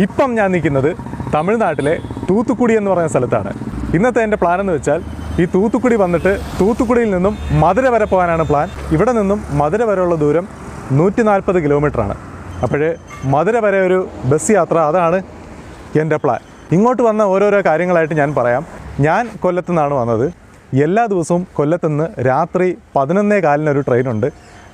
ഇപ്പം ഞാൻ നിൽക്കുന്നത് തമിഴ്നാട്ടിലെ തൂത്തുക്കുടി എന്ന് പറയുന്ന സ്ഥലത്താണ്. ഇന്നത്തെ എൻ്റെ പ്ലാൻ എന്ന് വെച്ചാൽ ഈ തൂത്തുക്കുടി വന്നിട്ട് തൂത്തുക്കുടിയിൽ നിന്നും മധുര വരെ പോകാനാണ് പ്ലാൻ. ഇവിടെ നിന്നും മധുര വരെയുള്ള ദൂരം 140 കിലോമീറ്ററാണ്. അപ്പോഴേ മധുര വരെ ഒരു ബസ് യാത്ര, അതാണ് എൻ്റെ പ്ലാൻ. ഇങ്ങോട്ട് വന്ന ഓരോരോ കാര്യങ്ങളായിട്ട് ഞാൻ പറയാം. ഞാൻ കൊല്ലത്തു നിന്നാണ് വന്നത്. എല്ലാ ദിവസവും കൊല്ലത്തുനിന്ന് രാത്രി 11:15 ട്രെയിനുണ്ട്.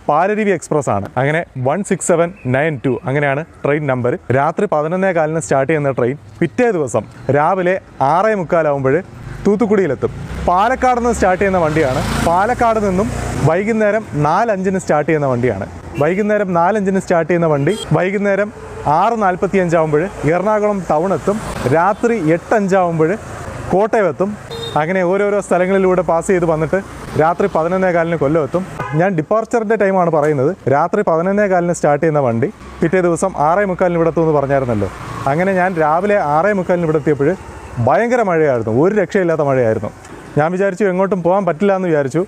പാലരുവി എക്സ്പ്രസ് ആണ്. അങ്ങനെ 16792 അങ്ങനെയാണ് ട്രെയിൻ നമ്പർ. രാത്രി 11:15 സ്റ്റാർട്ട് ചെയ്യുന്ന ട്രെയിൻ പിറ്റേ ദിവസം രാവിലെ 6:45 തൂത്തുക്കുടിയിലെത്തും. പാലക്കാട് നിന്ന് സ്റ്റാർട്ട് ചെയ്യുന്ന വണ്ടിയാണ്. പാലക്കാട് നിന്നും വൈകുന്നേരം 4:05 സ്റ്റാർട്ട് ചെയ്യുന്ന വണ്ടിയാണ്. വൈകുന്നേരം 4:05 സ്റ്റാർട്ട് ചെയ്യുന്ന വണ്ടി വൈകുന്നേരം 6:45 എറണാകുളം ടൗൺ എത്തും. രാത്രി 8:05 കോട്ടയം എത്തും. അങ്ങനെ ഓരോരോ സ്ഥലങ്ങളിലൂടെ പാസ് ചെയ്ത് വന്നിട്ട് രാത്രി 11:15 കൊല്ലം എത്തും. ഞാൻ ഡിപ്പാർച്ചറിൻ്റെ ടൈമാണ് പറയുന്നത്. രാത്രി 11:15 സ്റ്റാർട്ട് ചെയ്യുന്ന വണ്ടി പിറ്റേ ദിവസം 6:45 ഇവിടെ എത്തുമെന്ന് പറഞ്ഞായിരുന്നല്ലോ. അങ്ങനെ ഞാൻ രാവിലെ 6:45 ഇവിടെ എത്തിയപ്പോൾ ഭയങ്കര മഴയായിരുന്നു. ഒരു രക്ഷയില്ലാത്ത മഴയായിരുന്നു. ഞാൻ വിചാരിച്ചു എങ്ങോട്ടും പോകാൻ പറ്റില്ല എന്ന് വിചാരിച്ചു.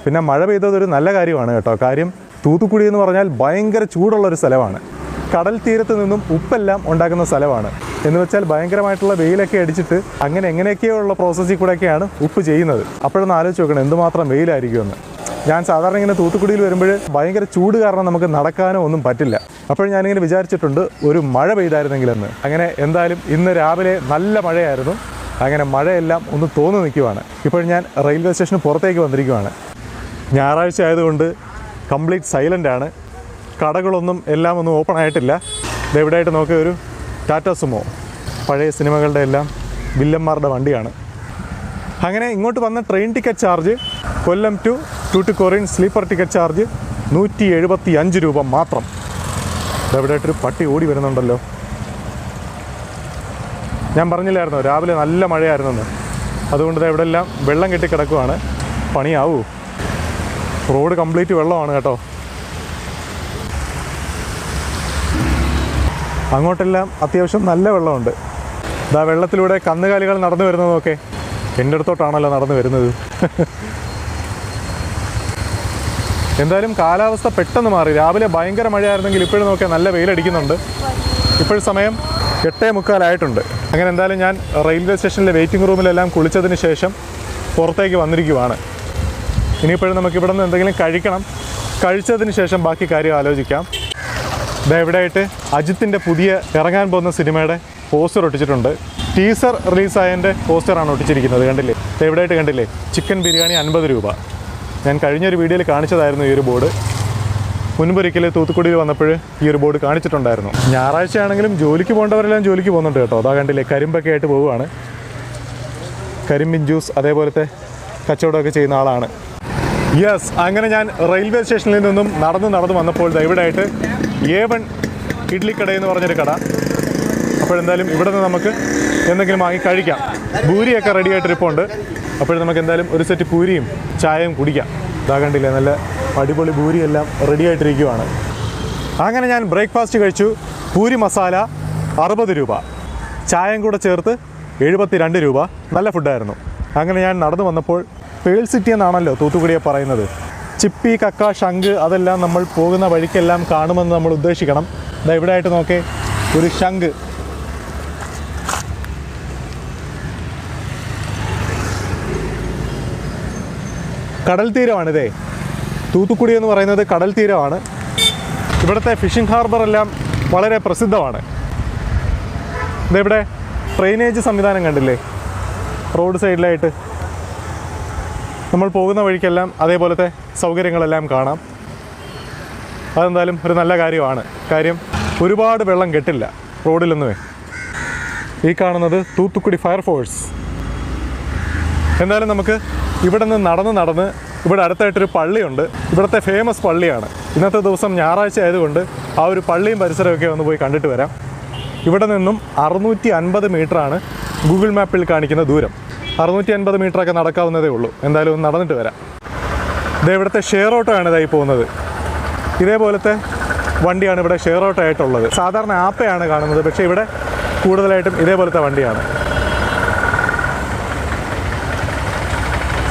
പിന്നെ മഴ പെയ്തതൊരു നല്ല കാര്യമാണ് കേട്ടോ. കാര്യം തൂത്തുക്കുടി എന്ന് പറഞ്ഞാൽ ഭയങ്കര ചൂടുള്ളൊരു സ്ഥലമാണ്. കടൽ തീരത്ത് നിന്നും ഉപ്പെല്ലാം ഉണ്ടാക്കുന്ന സ്ഥലമാണ്. എന്ന് വെച്ചാൽ ഭയങ്കരമായിട്ടുള്ള വെയിലൊക്കെ അടിച്ചിട്ട് അങ്ങനെ എങ്ങനെയൊക്കെയുള്ള പ്രോസസ്സിൽ കൂടെയൊക്കെയാണ് ഉപ്പ് ചെയ്യുന്നത്. അപ്പോഴൊന്ന് ആലോചിച്ച് നോക്കണം എന്തുമാത്രം വെയിലായിരിക്കുമെന്ന്. ഞാൻ സാധാരണ ഇങ്ങനെ തൂത്തുക്കുടിയിൽ വരുമ്പോൾ ഭയങ്കര ചൂട് കാരണം നമുക്ക് നടക്കാനോ ഒന്നും പറ്റില്ല. അപ്പോൾ ഞാനിങ്ങനെ വിചാരിച്ചിട്ടുണ്ട് ഒരു മഴ പെയ്തായിരുന്നെങ്കിലെന്ന്. അങ്ങനെ എന്തായാലും ഇന്ന് രാവിലെ നല്ല മഴയായിരുന്നു. അങ്ങനെ മഴയെല്ലാം ഒന്ന് തോന്നു നിൽക്കുവാണ്. ഇപ്പോൾ ഞാൻ റെയിൽവേ സ്റ്റേഷന് പുറത്തേക്ക് വന്നിരിക്കുവാണ്. ഞായറാഴ്ച ആയതുകൊണ്ട് കംപ്ലീറ്റ് സൈലൻ്റ് ആണ്. കടകളൊന്നും എല്ലാം ഒന്നും ഓപ്പൺ ആയിട്ടില്ല. ഇതെവിടെയായിട്ട് നോക്കിയ ഒരു ടാറ്റ സുമോ, പഴയ സിനിമകളുടെ എല്ലാം വില്ലന്മാരുടെ വണ്ടിയാണ്. അങ്ങനെ ഇങ്ങോട്ട് വന്ന train ticket charge Kollam to Tuticorin sleeper ticket charge 175 രൂപ മാത്രം. ഇതെവിടെയായിട്ടൊരു പട്ടി ഓടി വരുന്നുണ്ടല്ലോ. ഞാൻ പറഞ്ഞില്ലായിരുന്നോ രാവിലെ നല്ല മഴയായിരുന്നെന്ന്. അതുകൊണ്ട് ഇവിടെ എല്ലാം വെള്ളം കെട്ടിക്കിടക്കുവാണ്. പണിയാവൂ. റോഡ് കംപ്ലീറ്റ് വെള്ളമാണ് കേട്ടോ. അങ്ങോട്ടെല്ലാം അത്യാവശ്യം നല്ല വെള്ളമുണ്ട്. ഇതാ വെള്ളത്തിലൂടെ കന്നുകാലികൾ നടന്നു വരുന്നതൊക്കെ എൻ്റെ അടുത്തോട്ടാണല്ലോ നടന്നു വരുന്നത്. എന്തായാലും കാലാവസ്ഥ പെട്ടെന്ന് മാറി. രാവിലെ ഭയങ്കര മഴയായിരുന്നെങ്കിൽ ഇപ്പോഴും നോക്കിയാൽ നല്ല വെയിലടിക്കുന്നുണ്ട്. ഇപ്പോഴും സമയം 8:45 അങ്ങനെ എന്തായാലും ഞാൻ റെയിൽവേ സ്റ്റേഷനിലെ വെയിറ്റിംഗ് റൂമിലെല്ലാം കുളിച്ചതിന് ശേഷം പുറത്തേക്ക് വന്നിരിക്കുവാണ്. ഇനിയിപ്പോഴും നമുക്കിവിടെ നിന്ന് എന്തെങ്കിലും കഴിക്കണം. കഴിച്ചതിന് ശേഷം ബാക്കി കാര്യം ആലോചിക്കാം. ഇതെവിടെയായിട്ട് അജിത്തിൻ്റെ പുതിയ ഇറങ്ങാൻ പോകുന്ന സിനിമയുടെ പോസ്റ്റർ ഒട്ടിച്ചിട്ടുണ്ട്. ടീസർ റിലീസായതിൻ്റെ പോസ്റ്ററാണ് ഒട്ടിച്ചിരിക്കുന്നത്. കണ്ടില്ലേ? ഇതെവിടെയായിട്ട് കണ്ടില്ലേ? ചിക്കൻ ബിരിയാണി 50 രൂപ. ഞാൻ കഴിഞ്ഞൊരു വീഡിയോയിൽ കാണിച്ചതായിരുന്നു ഈ ഒരു ബോർഡ്. മുൻപൊരിക്കൽ തൂത്തുക്കുടിയിൽ വന്നപ്പോൾ ഈ ഒരു ബോർഡ് കാണിച്ചിട്ടുണ്ടായിരുന്നു. ഞായറാഴ്ച ആണെങ്കിലും ജോലിക്ക് പോകേണ്ടവരെല്ലാം ജോലിക്ക് പോകുന്നുണ്ട് കേട്ടോ. അതാ കണ്ടില്ലേ? കരിമ്പൊക്കെ ആയിട്ട് പോവുകയാണ്. കരിമ്പിൻ ജ്യൂസ് അതേപോലത്തെ കച്ചവടമൊക്കെ ചെയ്യുന്ന ആളാണ്. യെസ്, അങ്ങനെ ഞാൻ റെയിൽവേ സ്റ്റേഷനിൽ നിന്നും നടന്ന് വന്നപ്പോൾ ഇവിടെയായിട്ട് A1 ഇഡ്ലിക്കട എന്ന് പറഞ്ഞൊരു കട. അപ്പോഴെന്തായാലും ഇവിടെ നിന്ന് നമുക്ക് എന്തെങ്കിലും വാങ്ങി കഴിക്കാം. പൂരിയൊക്കെ റെഡി ആയിട്ടിരിപ്പുണ്ട്. അപ്പോൾ നമുക്ക് എന്തായാലും ഒരു സെറ്റ് പൂരിയും ചായയും കുടിക്കാം. ഇതാ കണ്ടില്ലേ? നല്ല അടിപൊളി പൂരിയെല്ലാം റെഡി ആയിട്ടിരിക്കുവാണ്. അങ്ങനെ ഞാൻ ബ്രേക്ക്ഫാസ്റ്റ് കഴിച്ചു. പൂരി മസാല 60 രൂപ, ചായയും കൂടെ ചേർത്ത് 72 രൂപ. നല്ല ഫുഡായിരുന്നു. അങ്ങനെ ഞാൻ നടന്നു വന്നപ്പോൾ പേൾ സിറ്റി എന്നാണല്ലോ തൂത്തുക്കുടിയെ പറയുന്നത്. ചിപ്പി, കക്ക, ശംഖ് അതെല്ലാം നമ്മൾ പോകുന്ന വഴിക്കെല്ലാം കാണുമെന്ന് നമ്മൾ ഉദ്ദേശിക്കണം. ഇതാ ഇവിടെ ആയിട്ട് നോക്കേ ഒരു ശംഖ്. കടൽ തീരമാണിതേ. തൂത്തുക്കുടി എന്ന് പറയുന്നത് കടൽ തീരമാണ്. ഇവിടുത്തെ ഫിഷിംഗ് ഹാർബർ എല്ലാം വളരെ പ്രസിദ്ധമാണ്. ഇതെവിടെ ഡ്രെയിനേജ് സംവിധാനം കണ്ടില്ലേ? റോഡ് സൈഡിലായിട്ട് നമ്മൾ പോകുന്ന വഴിക്കെല്ലാം അതേപോലത്തെ സൗകര്യങ്ങളെല്ലാം കാണാം. അതെന്തായാലും ഒരു നല്ല കാര്യമാണ്. കാര്യം ഒരുപാട് വെള്ളം കെട്ടില്ല റോഡിലൊന്നുമേ. ഈ കാണുന്നത് തൂത്തുക്കുടി ഫയർഫോഴ്സ്. എന്തായാലും നമുക്ക് ഇവിടെ നിന്ന് നടന്ന് ഇവിടെ അടുത്തായിട്ടൊരു പള്ളിയുണ്ട്. ഇവിടുത്തെ ഫേമസ് പള്ളിയാണ്. ഇന്നത്തെ ദിവസം ഞായറാഴ്ച ആയതുകൊണ്ട് ആ ഒരു പള്ളിയും പരിസരമൊക്കെ ഒന്ന് പോയി കണ്ടിട്ട് വരാം. ഇവിടെ നിന്നും 650 മീറ്ററാണ് ഗൂഗിൾ മാപ്പിൽ കാണിക്കുന്ന ദൂരം. 650 മീറ്ററൊക്കെ നടക്കാവുന്നതേ ഉള്ളൂ. എന്തായാലും ഒന്ന് നടന്നിട്ട് വരാം. ഇത് ഇവിടുത്തെ ഷെയർ ഓട്ടോ ആണ് ഇതായി പോകുന്നത്. ഇതേപോലത്തെ വണ്ടിയാണ് ഇവിടെ ഷെയർ ഓട്ടോ ആയിട്ടുള്ളത്. സാധാരണ ആപ്പയാണ് കാണുന്നത്, പക്ഷേ ഇവിടെ കൂടുതലായിട്ടും ഇതേപോലത്തെ വണ്ടിയാണ്.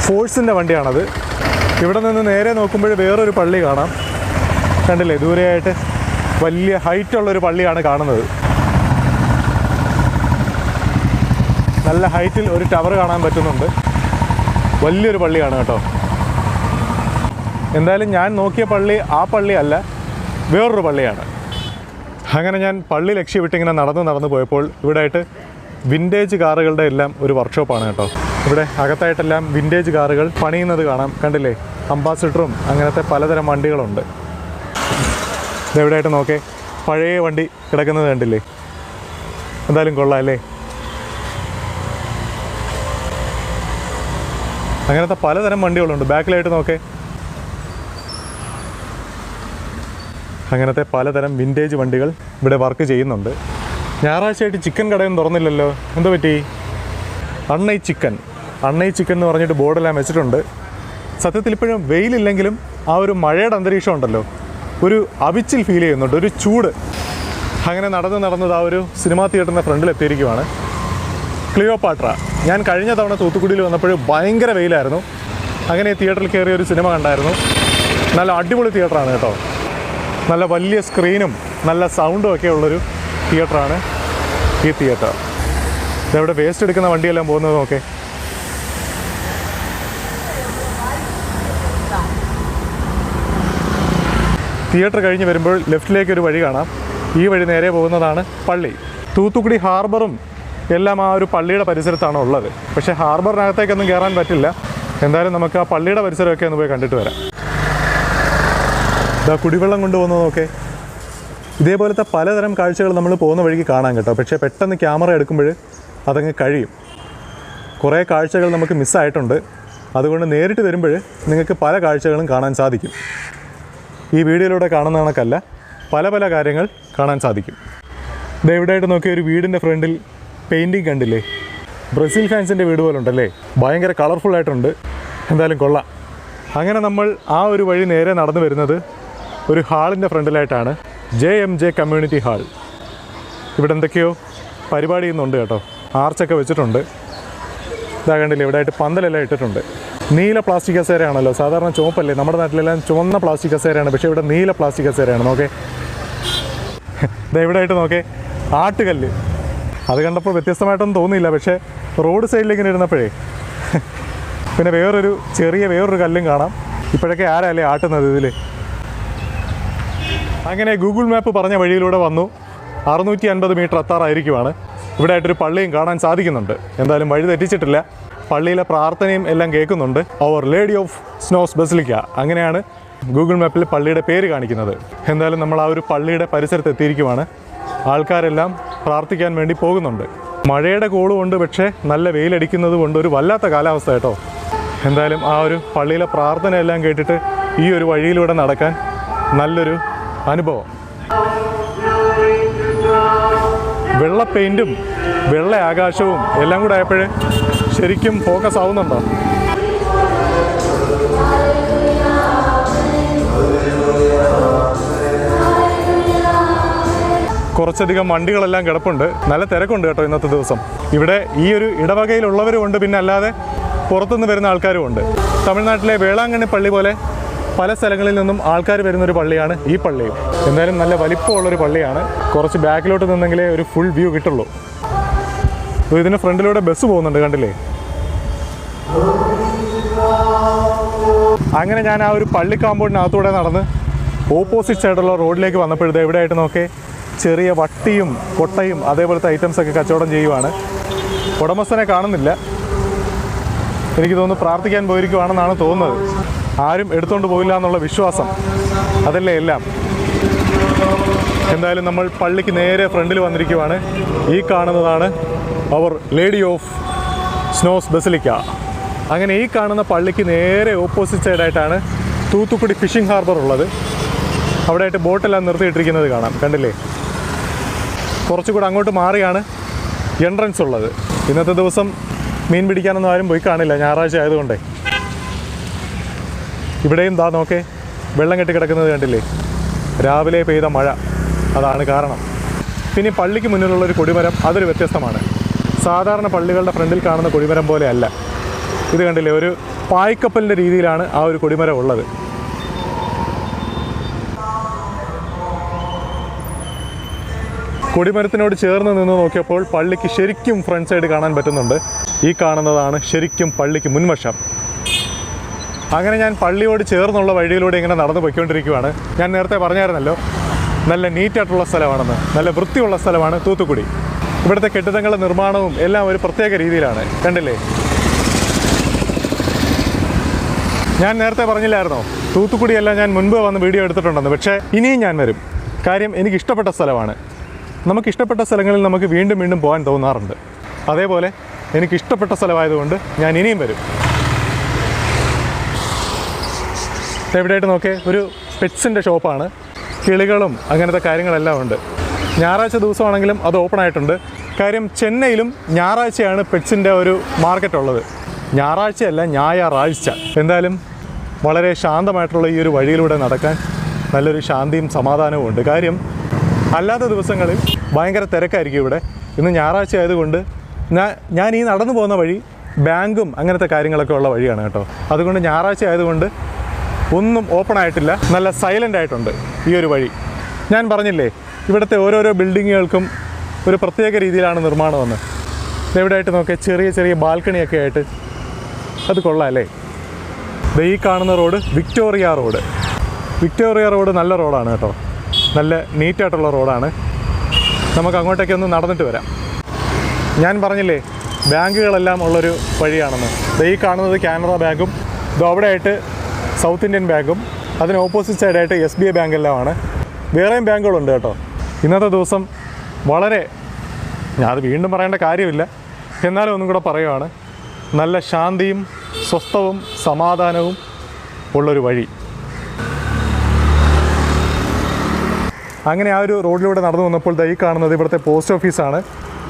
ഫോഴ്സിൻ്റെ വണ്ടിയാണത്. ഇവിടെ നിന്ന് നേരെ നോക്കുമ്പോൾ വേറൊരു പള്ളി കാണാം. കണ്ടില്ലേ? ദൂരെയായിട്ട് വലിയ ഹൈറ്റുള്ളൊരു പള്ളിയാണ് കാണുന്നത്. നല്ല ഹൈറ്റിൽ ഒരു ടവർ കാണാൻ പറ്റുന്നുണ്ട്. വലിയൊരു പള്ളിയാണ് കേട്ടോ. എന്തായാലും ഞാൻ നോക്കിയ പള്ളി ആ പള്ളിയല്ല, വേറൊരു പള്ളിയാണ്. അങ്ങനെ ഞാൻ പള്ളി ലക്ഷ്യമിട്ടിങ്ങനെ നടന്ന് പോയപ്പോൾ ഇവിടെ ആയിട്ട് വിൻറ്റേജ് കാറുകളുടെ എല്ലാം ഒരു വർക്ക്ഷോപ്പാണ് കേട്ടോ. ഇവിടെ അകത്തായിട്ടെല്ലാം വിൻറ്റേജ് കാറുകൾ പണിയുന്നത് കാണാം. കണ്ടില്ലേ, അംബാസിഡറും അങ്ങനത്തെ പലതരം വണ്ടികളുണ്ട്. ഇതെവിടെയായിട്ട് നോക്കേ, പഴയ വണ്ടി കിടക്കുന്നത് കണ്ടില്ലേ. എന്തായാലും കൊള്ളാം അല്ലേ. അങ്ങനത്തെ പലതരം വണ്ടികളുണ്ട്. ബാക്കിലായിട്ട് നോക്കേ, അങ്ങനത്തെ പലതരം വിൻറ്റേജ് വണ്ടികൾ ഇവിടെ വർക്ക് ചെയ്യുന്നുണ്ട്. ഞായറാഴ്ചയായിട്ട് ചിക്കൻ കടയൊന്നും തുറന്നില്ലല്ലോ, എന്തോ പറ്റി? അണ്ണൈ ചിക്കൻ എന്ന് പറഞ്ഞിട്ട് ബോർഡെല്ലാം വെച്ചിട്ടുണ്ട്. സത്യത്തിൽ ഇപ്പോഴും വെയിലില്ലെങ്കിലും ആ ഒരു മഴയുടെ അന്തരീക്ഷം ഉണ്ടല്ലോ, ഒരു അവിച്ചിൽ ഫീൽ ചെയ്യുന്നുണ്ട്, ഒരു ചൂട്. അങ്ങനെ നടന്നത് ആ ഒരു സിനിമാ തിയേറ്ററിൻ്റെ ഫ്രണ്ടിൽ എത്തിയിരിക്കുവാണ്. ക്ലിയോപാട്ര. ഞാൻ കഴിഞ്ഞ തവണ തൂത്തുക്കുടിയിൽ വന്നപ്പോൾ ഭയങ്കര വെയിലായിരുന്നു. അങ്ങനെ തിയേറ്ററിൽ കയറിയ ഒരു സിനിമ കണ്ടായിരുന്നു. നല്ല അടിപൊളി തിയേറ്ററാണ് കേട്ടോ. നല്ല വലിയ സ്ക്രീനും നല്ല സൗണ്ടും ഒക്കെ ഉള്ളൊരു തിയേറ്ററാണ് ഈ തിയേറ്റർ. ഇതെവിടെ വേസ്റ്റ് എടുക്കുന്ന വണ്ടിയെല്ലാം പോകുന്നത് നോക്കേ. തിയേറ്റർ കഴിഞ്ഞ് വരുമ്പോൾ ലെഫ്റ്റിലേക്ക് ഒരു വഴി കാണാം. ഈ വഴി നേരെ പോകുന്നതാണ് പള്ളി. തൂത്തുക്കുടി ഹാർബറും എല്ലാം ആ ഒരു പള്ളിയുടെ പരിസരത്താണ് ഉള്ളത്. പക്ഷേ ഹാർബറിനകത്തേക്കൊന്നും കയറാൻ പറ്റില്ല. എന്തായാലും നമുക്ക് ആ പള്ളിയുടെ പരിസരമൊക്കെ ഒന്ന് പോയി കണ്ടിട്ട് വരാം. ഇതാ കുടിവെള്ളം കൊണ്ടുപോകുന്നത് നോക്കേ. ഇതേപോലത്തെ പലതരം കാഴ്ചകൾ നമ്മൾ പോകുന്ന വഴിക്ക് കാണാൻ കേട്ടോ. പക്ഷേ പെട്ടെന്ന് ക്യാമറ എടുക്കുമ്പോൾ അതങ്ങ് കഴിയും. കുറേ കാഴ്ചകൾ നമുക്ക് മിസ്സായിട്ടുണ്ട്. അതുകൊണ്ട് നേരിട്ട് വരുമ്പോൾ നിങ്ങൾക്ക് പല കാഴ്ചകളും കാണാൻ സാധിക്കും. ഈ വീഡിയോയിലൂടെ കാണുന്ന കണക്കല്ല, പല കാര്യങ്ങൾ കാണാൻ സാധിക്കും. ഇത് എവിടെയായിട്ട് നോക്കിയ ഒരു വീടിൻ്റെ ഫ്രണ്ടിൽ പെയിൻറ്റിങ് കണ്ടില്ലേ, ബ്രസീൽ ഫാൻസിൻ്റെ വീട് പോലെ ഉണ്ടല്ലേ, ഭയങ്കര കളർഫുള്ളായിട്ടുണ്ട്. എന്തായാലും കൊള്ളാം. അങ്ങനെ നമ്മൾ ആ ഒരു വഴി നേരെ നടന്നു വരുന്നത് ഒരു ഹാളിൻ്റെ ഫ്രണ്ടിലായിട്ടാണ്, JMJ കമ്മ്യൂണിറ്റി ഹാൾ. ഇവിടെ എന്തൊക്കെയോ പരിപാടി ചെയ്യുന്നുണ്ട് കേട്ടോ. ആർച്ചൊക്കെ വെച്ചിട്ടുണ്ട്. ഇതാ കണ്ടില്ലേ, ഇവിടെ ആയിട്ട് പന്തലെല്ലാം ഇട്ടിട്ടുണ്ട്. നീല പ്ലാസ്റ്റിക് കസേരയാണല്ലോ, സാധാരണ ചുവപ്പല്ലേ, നമ്മുടെ നാട്ടിലെല്ലാം ചുവന്ന പ്ലാസ്റ്റിക് കസേരയാണ്, പക്ഷേ ഇവിടെ നീല പ്ലാസ്റ്റിക് കസേരയാണ്. നോക്കേ, ഇതാ ഇവിടെ ആയിട്ട് നോക്കേ, ആട്ടുകല്ല്. അത് കണ്ടപ്പോൾ വ്യത്യസ്തമായിട്ടൊന്നും തോന്നിയില്ല, പക്ഷേ റോഡ് സൈഡിലേക്ക് ഇങ്ങനെ ഇരുന്നപ്പോഴേ പിന്നെ വേറൊരു കല്ലും കാണാം. ഇപ്പോഴൊക്കെ ആരല്ലേ ആട്ടുന്നത് ഇതിൽ. അങ്ങനെ ഗൂഗിൾ മാപ്പ് പറഞ്ഞ വഴിയിലൂടെ വന്നു. 650 മീറ്റർ എത്താറായിരിക്കുവാണ്. ഇവിടെ ആയിട്ടൊരു പള്ളിയും കാണാൻ സാധിക്കുന്നുണ്ട്. എന്തായാലും വഴി തെറ്റിച്ചിട്ടില്ല. പള്ളിയിലെ പ്രാർത്ഥനയും എല്ലാം കേൾക്കുന്നുണ്ട്. അവർ ലേഡി ഓഫ് സ്നോസ് ബസിലിക്ക, അങ്ങനെയാണ് ഗൂഗിൾ മാപ്പിൽ പള്ളിയുടെ പേര് കാണിക്കുന്നത്. എന്തായാലും നമ്മൾ ആ ഒരു പള്ളിയുടെ പരിസരത്ത് എത്തിയിരിക്കുവാണ്. ആൾക്കാരെല്ലാം പ്രാർത്ഥിക്കാൻ വേണ്ടി പോകുന്നുണ്ട്. മഴയുടെ കോളുമുണ്ട്, പക്ഷേ നല്ല വെയിലടിക്കുന്നത് കൊണ്ട് ഒരു വല്ലാത്ത കാലാവസ്ഥ കേട്ടോ. എന്തായാലും ആ ഒരു പള്ളിയിലെ പ്രാർത്ഥനയെല്ലാം കേട്ടിട്ട് ഈ ഒരു വഴിയിലൂടെ നടക്കാൻ നല്ലൊരു അനുഭവം. വെള്ള പെയിൻറ്റും വെള്ള ആകാശവും എല്ലാം കൂടെ ആയപ്പോഴേ ശരിക്കും ഫോക്കസ് ആവുന്നുണ്ടോ? കുറച്ചധികം വണ്ടികളെല്ലാം കിടപ്പുണ്ട്. നല്ല തിരക്കുണ്ട് കേട്ടോ ഇന്നത്തെ ദിവസം. ഇവിടെ ഈ ഒരു ഇടവകയിലുള്ളവരും ഉണ്ട്, പിന്നെ അല്ലാതെ പുറത്തുനിന്ന് വരുന്ന ആൾക്കാരും ഉണ്ട്. തമിഴ്നാട്ടിലെ വേളാങ്കണ്ണി പള്ളി പോലെ പല സ്ഥലങ്ങളിൽ നിന്നും ആൾക്കാർ വരുന്നൊരു പള്ളിയാണ് ഈ പള്ളിയും. എന്തായാലും നല്ല വലിപ്പമുള്ളൊരു പള്ളിയാണ്. കുറച്ച് ബാക്കിലോട്ട് നിന്നെങ്കിലേ ഒരു ഫുൾ വ്യൂ കിട്ടുള്ളൂ. ഇതിന് ഫ്രണ്ടിലൂടെ ബസ് പോകുന്നുണ്ട്, കണ്ടില്ലേ? അങ്ങനെ ഞാൻ ആ ഒരു പള്ളി കാമ്പൗണ്ടിനകത്തൂടെ നടന്ന് ഓപ്പോസിറ്റ് സൈഡുള്ള റോഡിലേക്ക് വന്നപ്പോഴത്തെ എവിടെയായിട്ട് നോക്കേ, ചെറിയ വട്ടിയും കൊട്ടയും അതേപോലത്തെ ഐറ്റംസൊക്കെ കച്ചവടം ചെയ്യുവാണ്. ഉടമസ്ഥനെ കാണുന്നില്ല. എനിക്ക് തോന്നുന്നു പ്രാർത്ഥിക്കാൻ പോയിരിക്കുവാണെന്നാണ് തോന്നുന്നത്. ആരും എടുത്തുകൊണ്ട് പോയില്ല എന്നുള്ള വിശ്വാസം, അതല്ലേ എല്ലാം. എന്തായാലും നമ്മൾ പള്ളിക്ക് നേരെ ഫ്രണ്ടിൽ വന്നിരിക്കുവാണ്. ഈ കാണുന്നതാണ് അവർ ലേഡി ഓഫ് സ്നോസ് ബസിലിക്ക. അങ്ങനെ ഈ കാണുന്ന പള്ളിക്ക് നേരെ ഓപ്പോസിറ്റ് സൈഡായിട്ടാണ് തൂത്തുക്കുടി ഫിഷിംഗ് ഹാർബർ ഉള്ളത്. അവിടെയായിട്ട് ബോട്ടെല്ലാം നിർത്തിയിട്ടിരിക്കുന്നത് കാണാം, കണ്ടില്ലേ? കുറച്ചുകൂടെ അങ്ങോട്ട് മാറിയാണ് എൻട്രൻസ് ഉള്ളത്. ഇന്നത്തെ ദിവസം മീൻ പിടിക്കാനൊന്നും ആരും പോയി കാണില്ല, ഞായറാഴ്ച ആയതുകൊണ്ടേ. ഇവിടെയും ദാ നോക്കേ, വെള്ളം കെട്ടി കിടക്കുന്നത് കണ്ടില്ലേ? രാവിലെ പെയ്ത മഴ, അതാണ് കാരണം. പിന്നെ പള്ളിക്ക് മുന്നിലുള്ളൊരു കൊടിമരം, അതൊരു വ്യത്യസ്തമാണ്. സാധാരണ പള്ളികളുടെ ഫ്രണ്ടിൽ കാണുന്ന കൊടിമരം പോലെ അല്ല. ഇത് കണ്ടില്ലേ, ഒരു പായ്ക്കപ്പലിൻ്റെ രീതിയിലാണ് ആ ഒരു കൊടിമരം ഉള്ളത്. കൊടിമരത്തിനോട് ചേർന്ന് നിന്ന് നോക്കിയപ്പോൾ പള്ളിക്ക് ശരിക്കും ഫ്രണ്ട് സൈഡ് കാണാൻ പറ്റുന്നുണ്ട്. ഈ കാണുന്നതാണ് ശരിക്കും പള്ളിക്ക് മുൻവശം. അങ്ങനെ ഞാൻ പള്ളിയോട് ചേർന്നുള്ള വഴിയിലൂടെ ഇങ്ങനെ നടന്നു പോയിക്കൊണ്ടിരിക്കുകയാണ്. ഞാൻ നേരത്തെ പറഞ്ഞായിരുന്നല്ലോ, നല്ല നീറ്റായിട്ടുള്ള സ്ഥലമാണെന്ന്, നല്ല വൃത്തിയുള്ള സ്ഥലമാണ് തൂത്തുക്കുടി. ഇവിടുത്തെ കെട്ടിടങ്ങളുടെ നിർമ്മാണവും എല്ലാം ഒരു പ്രത്യേക രീതിയിലാണ്. കണ്ടില്ലേ? ഞാൻ നേരത്തെ പറഞ്ഞില്ലായിരുന്നോ തൂത്തുക്കുടിയെല്ലാം ഞാൻ മുൻപ് വന്ന് വീഡിയോ എടുത്തിട്ടുണ്ടെന്ന്. പക്ഷേ ഇനിയും ഞാൻ വരും. കാര്യം എനിക്കിഷ്ടപ്പെട്ട സ്ഥലമാണ്. നമുക്കിഷ്ടപ്പെട്ട സ്ഥലങ്ങളിൽ നമുക്ക് വീണ്ടും വീണ്ടും പോകാൻ തോന്നാറുണ്ട്. അതേപോലെ എനിക്കിഷ്ടപ്പെട്ട സ്ഥലമായതുകൊണ്ട് ഞാൻ ഇനിയും വരും. എവിടെയായിട്ട് നോക്കിയേ, ഒരു പെറ്റ്സിൻ്റെ ഷോപ്പാണ്. കിളികളും അങ്ങനത്തെ കാര്യങ്ങളെല്ലാം ഉണ്ട്. ഞായറാഴ്ച ദിവസമാണെങ്കിലും അത് ഓപ്പൺ ആയിട്ടുണ്ട്. കാര്യം ചെന്നൈയിലും ഞായറാഴ്ചയാണ് പെറ്റ്സിൻ്റെ ഒരു മാർക്കറ്റ് ഉള്ളത്. ഞായറാഴ്ചയല്ല, ഞായറാഴ്ച. എന്തായാലും വളരെ ശാന്തമായിട്ടുള്ള ഈ ഒരു വഴിയിലൂടെ നടക്കാൻ നല്ലൊരു ശാന്തിയും സമാധാനവും ഉണ്ട്. കാര്യം അല്ലാത്ത ദിവസങ്ങളിൽ ഭയങ്കര തിരക്കായിരിക്കും ഇവിടെ. ഇന്ന് ഞായറാഴ്ച ആയതുകൊണ്ട് ഞാൻ ഈ നടന്നു പോകുന്ന വഴി ബാങ്കും അങ്ങനത്തെ കാര്യങ്ങളൊക്കെ ഉള്ള വഴിയാണ് കേട്ടോ. അതുകൊണ്ട് ഞായറാഴ്ച ആയതുകൊണ്ട് ഒന്നും ഓപ്പൺ ആയിട്ടില്ല, നല്ല സൈലൻ്റ് ആയിട്ടുണ്ട് ഈ ഒരു വഴി. ഞാൻ പറഞ്ഞില്ലേ, ഇവിടുത്തെ ഓരോരോ ബിൽഡിങ്ങുകൾക്കും ഒരു പ്രത്യേക രീതിയിലാണ് നിർമ്മാണമെന്ന്. എവിടെയായിട്ട് നോക്കിയാൽ ചെറിയ ചെറിയ ബാൽക്കണിയൊക്കെ ആയിട്ട് അത് കൊള്ളാം അല്ലേ? ഈ കാണുന്ന road Victoria road. Victoria road നല്ല റോഡാണ് കേട്ടോ, നല്ല നീറ്റായിട്ടുള്ള റോഡാണ്. നമുക്ക് അങ്ങോട്ടേക്ക് ഒന്ന് നടന്നിട്ട് വരാം. ഞാൻ പറഞ്ഞില്ലേ ബാങ്കുകളെല്ലാം ഉള്ളൊരു വഴിയാണെന്ന്. ഈ കാണുന്നത് കാനറ ബാങ്കും അവിടെയായിട്ട് സൗത്ത് ഇന്ത്യൻ ബാങ്കും അതിന് ഓപ്പോസിറ്റ് സൈഡായിട്ട് SBI ബാങ്കെല്ലാമാണ്. വേറെയും ബാങ്കുകളുണ്ട് കേട്ടോ. ഇന്നത്തെ ദിവസം വളരെ, അത് വീണ്ടും പറയേണ്ട കാര്യമില്ല, എന്നാലും ഒന്നും കൂടെ പറയുവാണ്, നല്ല ശാന്തിയും സ്വസ്ഥവും സമാധാനവും ഉള്ളൊരു വഴി. അങ്ങനെ ആ ഒരു റോഡിലൂടെ നടന്നു വന്നപ്പോൾ ഈ കാണുന്നത് ഇവിടുത്തെ പോസ്റ്റ് ഓഫീസാണ്.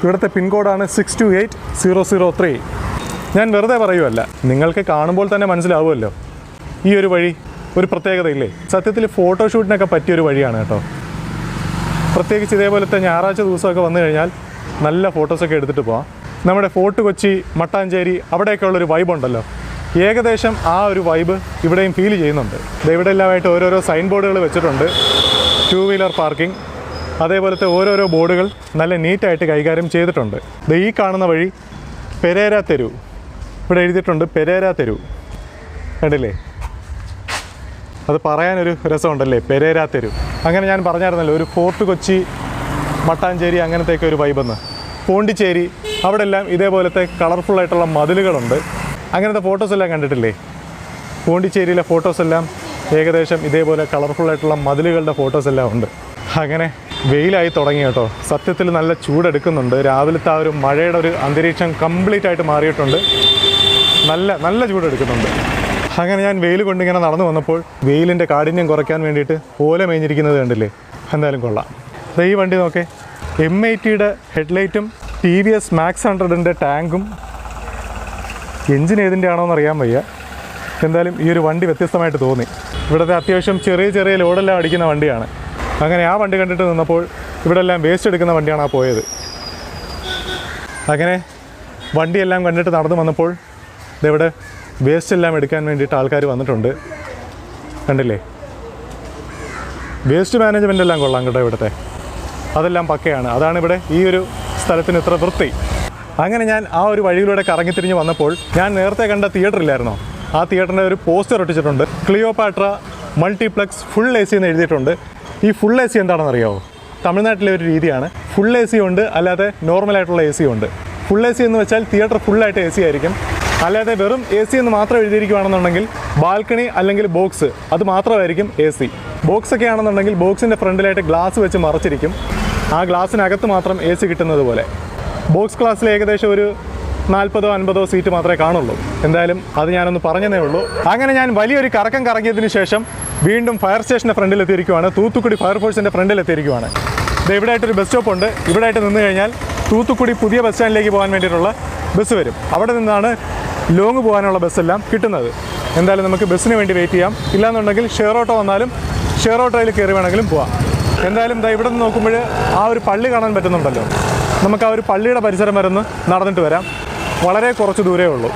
ഇവിടുത്തെ പിൻകോഡാണ് 628003. ഞാൻ വെറുതെ പറയുമല്ല, നിങ്ങൾക്ക് കാണുമ്പോൾ തന്നെ മനസ്സിലാവുമല്ലോ ഈ ഒരു വഴി ഒരു പ്രത്യേകതയില്ലേ. സത്യത്തിൽ ഫോട്ടോഷൂട്ടിനൊക്കെ പറ്റിയൊരു വഴിയാണ് കേട്ടോ. പ്രത്യേകിച്ച് ഇതേപോലത്തെ ഞായറാഴ്ച ദിവസമൊക്കെ വന്നു കഴിഞ്ഞാൽ നല്ല ഫോട്ടോസൊക്കെ എടുത്തിട്ട് പോകാം. നമ്മുടെ ഫോർട്ട് കൊച്ചി, മട്ടാഞ്ചേരി അവിടെയൊക്കെ ഉള്ളൊരു വൈബ് ഉണ്ടല്ലോ, ഏകദേശം ആ ഒരു വൈബ് ഇവിടെയും ഫീൽ ചെയ്യുന്നുണ്ട്. ഇവിടെ എല്ലാമായിട്ട് ഓരോരോ സൈൻ ബോർഡുകൾ വെച്ചിട്ടുണ്ട്. 2 വീലർ പാർക്കിംഗ്, അതേപോലത്തെ ഓരോരോ ബോർഡുകൾ നല്ല നീറ്റായിട്ട് കൈകാര്യം ചെയ്തിട്ടുണ്ട്. ഈ കാണുന്ന വഴി പെരേര തെരു, ഇവിടെ എഴുതിയിട്ടുണ്ട് പെരേര തെരു. കണ്ടില്ലേ? അത് പറയാനൊരു രസമുണ്ടല്ലേ, പെരേര തെരു. അങ്ങനെ ഞാൻ പറഞ്ഞായിരുന്നല്ലോ ഒരു ഫോർട്ട് കൊച്ചി, മട്ടാഞ്ചേരി അങ്ങനത്തെയൊക്കെ ഒരു വൈബെന്ന്. പോണ്ടിച്ചേരി അവിടെ എല്ലാം ഇതേപോലത്തെ കളർഫുള്ളായിട്ടുള്ള മതിലുകളുണ്ട്. അങ്ങനത്തെ ഫോട്ടോസ് എല്ലാം കണ്ടിട്ടില്ലേ? പോണ്ടിച്ചേരിയിലെ ഫോട്ടോസ് എല്ലാം ഏകദേശം ഇതേപോലെ കളർഫുള്ളായിട്ടുള്ള മതിലുകളുടെ ഫോട്ടോസ് എല്ലാം ഉണ്ട്. അങ്ങനെ വെയിലായി തുടങ്ങി കേട്ടോ. സത്യത്തിൽ നല്ല ചൂടെടുക്കുന്നുണ്ട്. രാവിലത്തെ ആ ഒരു മഴയുടെ ഒരു അന്തരീക്ഷം കംപ്ലീറ്റ് ആയിട്ട് മാറിയിട്ടുണ്ട്. നല്ല ചൂടെടുക്കുന്നുണ്ട്. അങ്ങനെ ഞാൻ വെയിൽ കൊണ്ടിങ്ങനെ നടന്നു വന്നപ്പോൾ വെയിലിൻ്റെ കാഠിന്യം കുറയ്ക്കാൻ വേണ്ടിയിട്ട് ഓല മേഞ്ഞിരിക്കുന്നത് കണ്ടില്ലേ? എന്തായാലും കൊള്ളാം. ഈ വണ്ടി നോക്കേ, M80യുടെ ഹെഡ്ലൈറ്റും TVS Max 100ൻ്റെ ടാങ്കും. എൻജിൻ ഏതിൻ്റെ ആണോന്ന് അറിയാൻ വയ്യ. എന്തായാലും ഈ ഒരു വണ്ടി വ്യത്യസ്തമായിട്ട് തോന്നി. ഇവിടുത്തെ അത്യാവശ്യം ചെറിയ ലോഡെല്ലാം അടിക്കുന്ന വണ്ടിയാണ്. അങ്ങനെ ആ വണ്ടി കണ്ടിട്ട് നിന്നപ്പോൾ ഇവിടെ എല്ലാം വേസ്റ്റ് എടുക്കുന്ന വണ്ടിയാണ് ആ പോയത്. അങ്ങനെ വണ്ടിയെല്ലാം കണ്ടിട്ട് നടന്നു വന്നപ്പോൾ ഇതെവിടെ വേസ്റ്റ് എല്ലാം എടുക്കാൻ വേണ്ടിയിട്ട് ആൾക്കാർ വന്നിട്ടുണ്ട്. കണ്ടില്ലേ? വേസ്റ്റ് മാനേജ്മെൻ്റ് എല്ലാം കൊള്ളാം കേട്ടോ ഇവിടുത്തെ. അതെല്ലാം പക്കയാണ്. അതാണ് ഇവിടെ ഈ ഒരു സ്ഥലത്തിന് ഇത്ര വൃത്തി. അങ്ങനെ ഞാൻ ആ ഒരു വഴിയിലൂടെ കറങ്ങിത്തിരിഞ്ഞ് വന്നപ്പോൾ ഞാൻ നേരത്തെ കണ്ട തിയേറ്റർ ഇല്ലായിരുന്നോ, ആ തിയേറ്ററിൻ്റെ ഒരു പോസ്റ്റർ ഒട്ടിച്ചിട്ടുണ്ട്. ക്ലിയോപാട്ര മൾട്ടിപ്ലക്സ് ഫുൾ AC എന്ന് എഴുതിയിട്ടുണ്ട്. ഈ ഫുൾ AC എന്താണെന്നറിയാമോ? തമിഴ്നാട്ടിലെ ഒരു രീതിയാണ്. ഫുൾ AC ഉണ്ട്, അല്ലാതെ നോർമലായിട്ടുള്ള AC ഉണ്ട്. ഫുൾ AC എന്ന് വെച്ചാൽ തിയേറ്റർ ഫുള്ളായിട്ട് AC ആയിരിക്കും. അല്ലാതെ വെറും AC എന്ന് മാത്രം എഴുതിയിരിക്കുകയാണെന്നുണ്ടെങ്കിൽ ബാൽക്കണി അല്ലെങ്കിൽ ബോക്സ് അത് മാത്രമായിരിക്കും AC. ബോക്സൊക്കെ ആണെന്നുണ്ടെങ്കിൽ ബോക്സിൻ്റെ ഫ്രണ്ടിലായിട്ട് ഗ്ലാസ് വെച്ച് മറച്ചിരിക്കും. ആ ഗ്ലാസ്സിനകത്ത് മാത്രം AC കിട്ടുന്നത് പോലെ. ബോക്സ് ക്ലാസ്സിൽ ഏകദേശം ഒരു 40-50 സീറ്റ് മാത്രമേ കാണുള്ളൂ. എന്തായാലും അത് ഞാനൊന്ന് പറഞ്ഞതേ ഉള്ളൂ. അങ്ങനെ ഞാൻ വലിയൊരു കറക്കം കറങ്ങിയതിന് ശേഷം വീണ്ടും ഫയർ സ്റ്റേഷൻ്റെ ഫ്രണ്ടിലെത്തിയിരിക്കുവാണ്. തൂത്തുക്കുടി ഫയർഫോഴ്സിൻ്റെ ഫ്രണ്ടിലെത്തിയിരിക്കുവാണ്. ഇത് ഇവിടെയായിട്ടൊരു ബസ് സ്റ്റോപ്പ് ഉണ്ട്. ഇവിടെയായിട്ട് നിന്ന് കഴിഞ്ഞാൽ തൂത്തുക്കുടി പുതിയ ബസ് സ്റ്റാൻഡിലേക്ക് പോകാൻ വേണ്ടിയിട്ടുള്ള ബസ് വരും. അവിടെ നിന്നാണ് ലോങ് പോകാനുള്ള ബസ്സെല്ലാം കിട്ടുന്നത്. എന്തായാലും നമുക്ക് ബസ്സിന് വേണ്ടി വെയിറ്റ് ചെയ്യാം. ഇല്ലാന്നുണ്ടെങ്കിൽ ഷെയർ ഓട്ടോ വന്നാലും ഷെയർ ഓട്ടോയിൽ കയറി വേണമെങ്കിലും പോവാം. എന്തായാലും ഇവിടെ നിന്ന് നോക്കുമ്പോൾ ആ ഒരു പള്ളി കാണാൻ പറ്റുന്നുണ്ടല്ലോ. നമുക്ക് ആ ഒരു പള്ളിയുടെ പരിസരം വരെ ഒന്ന് നടന്നിട്ട് വരാം. വളരെ കുറച്ച് ദൂരമേ ഉള്ളൂ.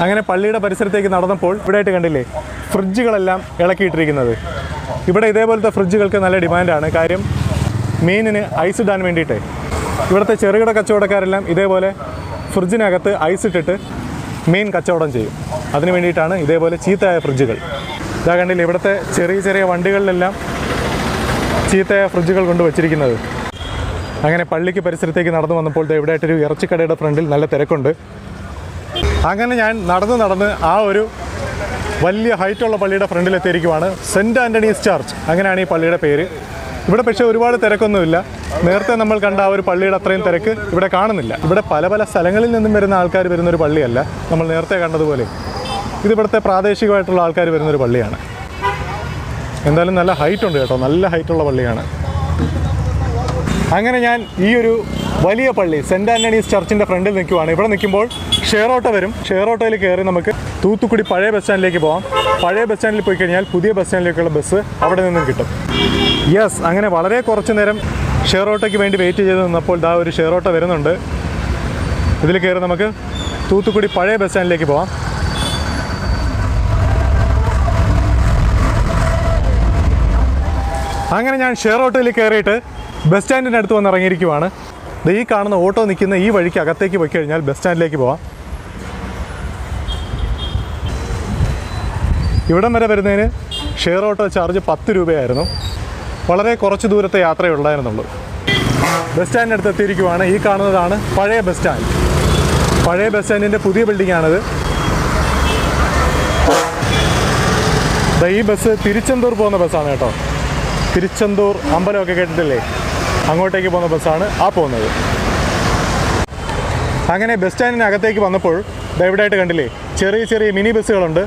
അങ്ങനെ പള്ളിയുടെ പരിസരത്തേക്ക് നടന്നപ്പോൾ ഇവിടെയായിട്ട് കണ്ടില്ലേ ഫ്രിഡ്ജുകളെല്ലാം ഇളക്കിയിട്ടിരിക്കുന്നത്. ഇവിടെ ഇതേപോലത്തെ ഫ്രിഡ്ജുകൾക്ക് നല്ല ഡിമാൻഡാണ്. കാര്യം മീനിന് ഐസ് ഇടാൻ വേണ്ടിയിട്ടേ ഇവിടുത്തെ ചെറുകിട കച്ചവടക്കാരെല്ലാം ഇതേപോലെ ഫ്രിഡ്ജിനകത്ത് ഐസ് ഇട്ടിട്ട് മീൻ കച്ചവടം ചെയ്യും. അതിന് വേണ്ടിയിട്ടാണ് ഇതേപോലെ ചീത്തയായ ഫ്രിഡ്ജുകൾ. ഇതാ കണ്ടില്ല, ഇവിടുത്തെ ചെറിയ ചെറിയ വണ്ടികളിലെല്ലാം ചീത്തയായ ഫ്രിഡ്ജുകൾ കൊണ്ട് വച്ചിരിക്കുന്നത്. അങ്ങനെ പള്ളിക്ക് പരിസരത്തേക്ക് നടന്നു വന്നപ്പോൾ ഇവിടെയായിട്ടൊരു ഇറച്ചിക്കടയുടെ ഫ്രണ്ടിൽ നല്ല തിരക്കുണ്ട്. അങ്ങനെ ഞാൻ നടന്ന് ആ ഒരു വലിയ ഹൈറ്റുള്ള പള്ളിയുടെ ഫ്രണ്ടിലെത്തിയിരിക്കുവാണ്. സെൻറ്റ് ആൻ്റണീസ് ചർച്ച്, അങ്ങനെയാണ് ഈ പള്ളിയുടെ പേര്. ഇവിടെ പക്ഷേ ഒരുപാട് തിരക്കൊന്നുമില്ല. നേരത്തെ നമ്മൾ കണ്ട ആ ഒരു പള്ളിയുടെ അത്രയും തിരക്ക് ഇവിടെ കാണുന്നില്ല. ഇവിടെ പല പല സ്ഥലങ്ങളിൽ നിന്നും വരുന്ന ആൾക്കാർ വരുന്നൊരു പള്ളിയല്ല നമ്മൾ നേരത്തെ കണ്ടതുപോലെ. ഇതിവിടുത്തെ പ്രാദേശികമായിട്ടുള്ള ആൾക്കാർ വരുന്നൊരു പള്ളിയാണ്. എന്തായാലും നല്ല ഹൈറ്റ് ഉണ്ട് കേട്ടോ, നല്ല ഹൈറ്റുള്ള പള്ളിയാണ്. അങ്ങനെ ഞാൻ ഈ ഒരു വലിയ പള്ളി സെൻറ്റ് ആൻ്റണീസ് ചർച്ചിൻ്റെ ഫ്രണ്ടിൽ നിൽക്കുവാണ്. ഇവിടെ നിൽക്കുമ്പോൾ ഷെയർ ഓട്ടോ വരും. ഷെയർ ഓട്ടോയിൽ കയറി നമുക്ക് തൂത്തുക്കുടി പഴയ ബസ് സ്റ്റാൻഡിലേക്ക് പോകാം. പഴയ ബസ് സ്റ്റാൻഡിൽ പോയി കഴിഞ്ഞാൽ പുതിയ ബസ് സ്റ്റാൻഡിലേക്കുള്ള ബസ് അവിടെ നിന്നും കിട്ടും. യെസ്, അങ്ങനെ വളരെ കുറച്ച് നേരം ഷെയർ ഓട്ടോയ്ക്ക് വേണ്ടി വെയിറ്റ് ചെയ്ത് നിന്നപ്പോൾ ദാ ഒരു ഷെയർ ഓട്ടോ വരുന്നുണ്ട്. ഇതിൽ കയറി നമുക്ക് തൂത്തുക്കുടി പഴയ ബസ് സ്റ്റാൻഡിലേക്ക് പോകാം. അങ്ങനെ ഞാൻ ഷെയർ ഓട്ടോയിൽ കയറിയിട്ട് ബസ് സ്റ്റാൻഡിൻ്റെ അടുത്ത് വന്ന് ഇറങ്ങിയിരിക്കുവാണ്. ഈ കാണുന്ന ഓട്ടോ നിൽക്കുന്ന ഈ വഴിക്ക് അകത്തേക്ക് പോയി കഴിഞ്ഞാൽ ബസ് സ്റ്റാൻഡിലേക്ക് പോവാം. ഇവിടം വരെ വരുന്നതിന് ഷെയർ ഓട്ടോ ചാർജ് 10 രൂപയായിരുന്നു. വളരെ കുറച്ച് ദൂരത്തെ യാത്രയേ ഉള്ളായിരുന്നുള്ളൂ. ബസ് സ്റ്റാൻഡിൻ്റെ അടുത്ത് എത്തിയിരിക്കുവാണ്. ഈ കാണുന്നതാണ് പഴയ ബസ് സ്റ്റാൻഡ്. പഴയ ബസ് സ്റ്റാൻഡിൻ്റെ പുതിയ ബിൽഡിങ്ങാണിത്. ഈ ബസ് തിരുച്ചെന്തൂർ പോകുന്ന ബസ്സാണ് കേട്ടോ. തിരുച്ചെന്തൂർ അമ്പലമൊക്കെ കേട്ടിട്ടില്ലേ, അങ്ങോട്ടേക്ക് പോകുന്ന ബസ്സാണ് ആ പോകുന്നത്. അങ്ങനെ ബസ് സ്റ്റാൻഡിനകത്തേക്ക് വന്നപ്പോൾ ഇവിടെയായിട്ട് കണ്ടില്ലേ ചെറിയ ചെറിയ മിനി ബസ്സുകളുണ്ട്.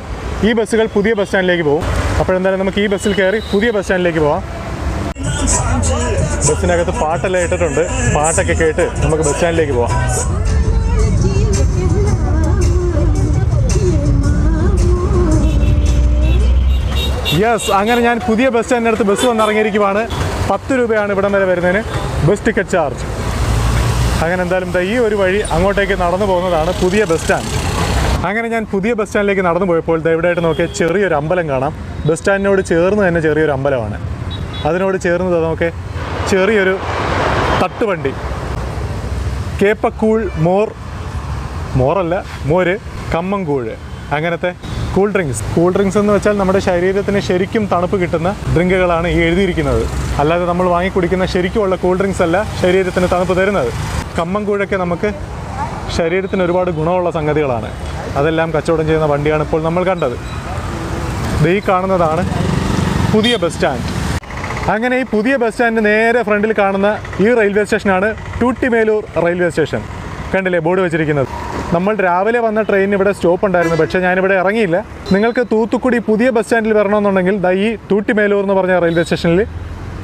ഈ ബസ്സുകൾ പുതിയ ബസ് സ്റ്റാൻഡിലേക്ക് പോകും. അപ്പോഴെന്തായാലും നമുക്ക് ഈ ബസ്സിൽ കയറി പുതിയ ബസ് സ്റ്റാൻഡിലേക്ക് പോവാം. ബസ്സിനകത്ത് പാട്ടെല്ലാം ഇട്ടിട്ടുണ്ട്. പാട്ടൊക്കെ കേട്ട് നമുക്ക് ബസ് സ്റ്റാൻഡിലേക്ക് പോവാം. യെസ്, അങ്ങനെ ഞാൻ പുതിയ ബസ് സ്റ്റാൻഡിൻ്റെ അടുത്ത് ബസ് വന്നിറങ്ങിയിരിക്കുവാണ്. 10 രൂപയാണ് ഇവിടം വരെ വരുന്നതിന് ബസ് ടിക്കറ്റ് ചാർജ്. അങ്ങനെ എന്തായാലും ഈ ഒരു വഴി അങ്ങോട്ടേക്ക് നടന്നു പോകുന്നതാണ് പുതിയ ബസ് സ്റ്റാൻഡ്. അങ്ങനെ ഞാൻ പുതിയ ബസ് സ്റ്റാൻഡിലേക്ക് നടന്നു പോയപ്പോൾ ഇവിടെയായിട്ട് നോക്കിയാൽ ചെറിയൊരു അമ്പലം കാണാം. ബസ് സ്റ്റാൻഡിനോട് ചേർന്ന് തന്നെ ചെറിയൊരു അമ്പലമാണ്. അതിനോട് ചേർന്നത് നോക്കെ ചെറിയൊരു തട്ടുവണ്ടി, കേപ്പക്കൂൾ മോര് കമ്മങ്കൂഴ്, അങ്ങനത്തെ കൂൾ ഡ്രിങ്ക്സ് എന്ന് വെച്ചാൽ നമ്മുടെ ശരീരത്തിന് ശരിക്കും തണുപ്പ് കിട്ടുന്ന ഡ്രിങ്കുകളാണ് ഈ എഴുതിയിരിക്കുന്നത്. അല്ലാതെ നമ്മൾ വാങ്ങിക്കുടിക്കുന്ന ശരിക്കുമുള്ള കൂൾ ഡ്രിങ്ക്സ് അല്ല ശരീരത്തിന് തണുപ്പ് തരുന്നത്. കമ്മങ്കൂഴൊക്കെ നമുക്ക് ശരീരത്തിന് ഒരുപാട് ഗുണമുള്ള സംഗതികളാണ്. അതെല്ലാം കച്ചവടം ചെയ്യുന്ന വണ്ടിയാണ് ഇപ്പോൾ നമ്മൾ കണ്ടത്. ഈ കാണുന്നതാണ് പുതിയ ബസ് സ്റ്റാൻഡ്. അങ്ങനെ ഈ പുതിയ ബസ് സ്റ്റാൻഡ് നേരെ ഫ്രണ്ടിൽ കാണുന്ന ഈ റെയിൽവേ സ്റ്റേഷനാണ് ടൂട്ടിമേലൂർ റെയിൽവേ സ്റ്റേഷൻ. കണ്ടില്ലേ ബോർഡ് വെച്ചിരിക്കുന്നത്. നമ്മൾ രാവിലെ വന്ന ട്രെയിൻ ഇവിടെ സ്റ്റോപ്പ് ഉണ്ടായിരുന്നു, പക്ഷേ ഞാനിവിടെ ഇറങ്ങിയില്ല. നിങ്ങൾക്ക് തൂത്തുക്കുടി പുതിയ ബസ് സ്റ്റാൻഡിൽ വരണമെന്നുണ്ടെങ്കിൽ ഈ ടൂട്ടിമേലൂർ എന്ന് പറഞ്ഞ റെയിൽവേ സ്റ്റേഷനിൽ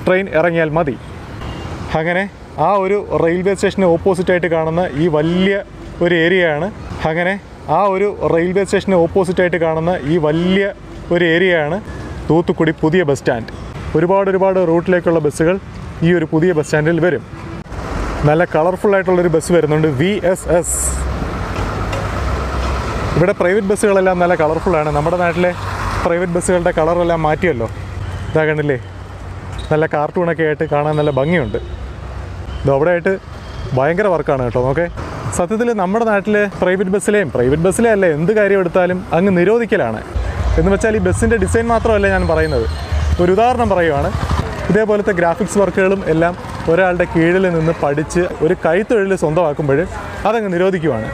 ട്രെയിൻ ഇറങ്ങിയാൽ മതി. അങ്ങനെ ആ ഒരു റെയിൽവേ സ്റ്റേഷന് ഓപ്പോസിറ്റായിട്ട് കാണുന്ന ഈ വലിയ ഒരു ഏരിയയാണ് തൂത്തുക്കുടി പുതിയ ബസ് സ്റ്റാൻഡ്. ഒരുപാട് റൂട്ടിലേക്കുള്ള ബസ്സുകൾ ഈ ഒരു പുതിയ ബസ് സ്റ്റാൻഡിൽ വരും. നല്ല കളർഫുള്ളായിട്ടുള്ളൊരു ബസ് വരുന്നുണ്ട്, VSS. ഇവിടെ പ്രൈവറ്റ് ബസ്സുകളെല്ലാം നല്ല കളർഫുള്ളാണ്. നമ്മുടെ നാട്ടിലെ പ്രൈവറ്റ് ബസ്സുകളുടെ കളറെല്ലാം മാറ്റിയല്ലോ. ഇതാ കണ്ടില്ലേ, നല്ല കാർട്ടൂണൊക്കെ ആയിട്ട് കാണാൻ നല്ല ഭംഗിയുണ്ട്. അവിടെ ആയിട്ട് ഭയങ്കര വർക്കാണ് കേട്ടോ. ഓക്കെ, സത്യത്തിൽ നമ്മുടെ നാട്ടിൽ പ്രൈവറ്റ് ബസ്സിലെ അല്ല എന്ത് കാര്യം എടുത്താലും അങ്ങ് നിരോധിക്കലാണ്. എന്ന് വെച്ചാൽ ഈ ബസ്സിൻ്റെ ഡിസൈൻ മാത്രമല്ല ഞാൻ പറയുന്നത്. ഒരു ഉദാഹരണം പറയുവാണ്, ഇതേപോലത്തെ ഗ്രാഫിക്സ് വർക്കുകളും എല്ലാം ഒരാളുടെ കീഴിൽ നിന്ന് പഠിച്ച് ഒരു കൈത്തൊഴിൽ സ്വന്തമാക്കുമ്പോൾ അതങ്ങ് നിരോധിക്കുവാണ്.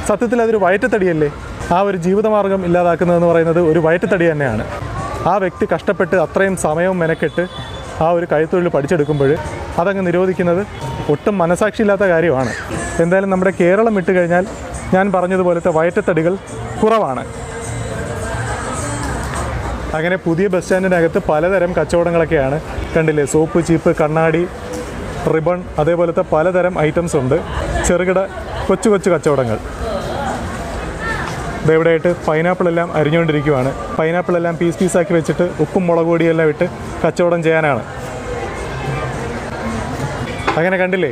സത്യത്തിൽ അതൊരു വയറ്റത്തടിയല്ലേ? ആ ഒരു ജീവിതമാർഗം ഇല്ലാതാക്കുന്നതെന്ന് പറയുന്നത് ഒരു വയറ്റത്തടി തന്നെയാണ്. ആ വ്യക്തി കഷ്ടപ്പെട്ട് അത്രയും സമയവും മെനക്കെട്ട് ആ ഒരു കൈത്തൊഴിൽ പഠിച്ചെടുക്കുമ്പോൾ അതങ്ങ് നിരോധിക്കുന്നത് ഒട്ടും മനസാക്ഷിയില്ലാത്ത കാര്യമാണ്. എന്തായാലും നമ്മുടെ കേരളം വിട്ട് കഴിഞ്ഞാൽ ഞാൻ പറഞ്ഞതുപോലത്തെ വയറ്റത്തടികൾ കുറവാണ്. അങ്ങനെ പുതിയ ബസ് സ്റ്റാൻഡിനകത്ത് പലതരം കച്ചവടങ്ങളൊക്കെയാണ്. കണ്ടില്ലേ, സോപ്പ്, ചീപ്പ്, കണ്ണാടി, റിബൺ, അതേപോലത്തെ പലതരം ഐറ്റംസ് ഉണ്ട്. ചെറുകിട കൊച്ചു കച്ചവടങ്ങൾ. ഇതെവിടെയായിട്ട് പൈനാപ്പിളെല്ലാം അരിഞ്ഞുകൊണ്ടിരിക്കുവാണ്. പൈനാപ്പിളെല്ലാം പീസാക്കി വെച്ചിട്ട് ഉപ്പും മുളക് പൊടിയെല്ലാം ഇട്ട് കച്ചവടം ചെയ്യാനാണ്. അങ്ങനെ കണ്ടില്ലേ,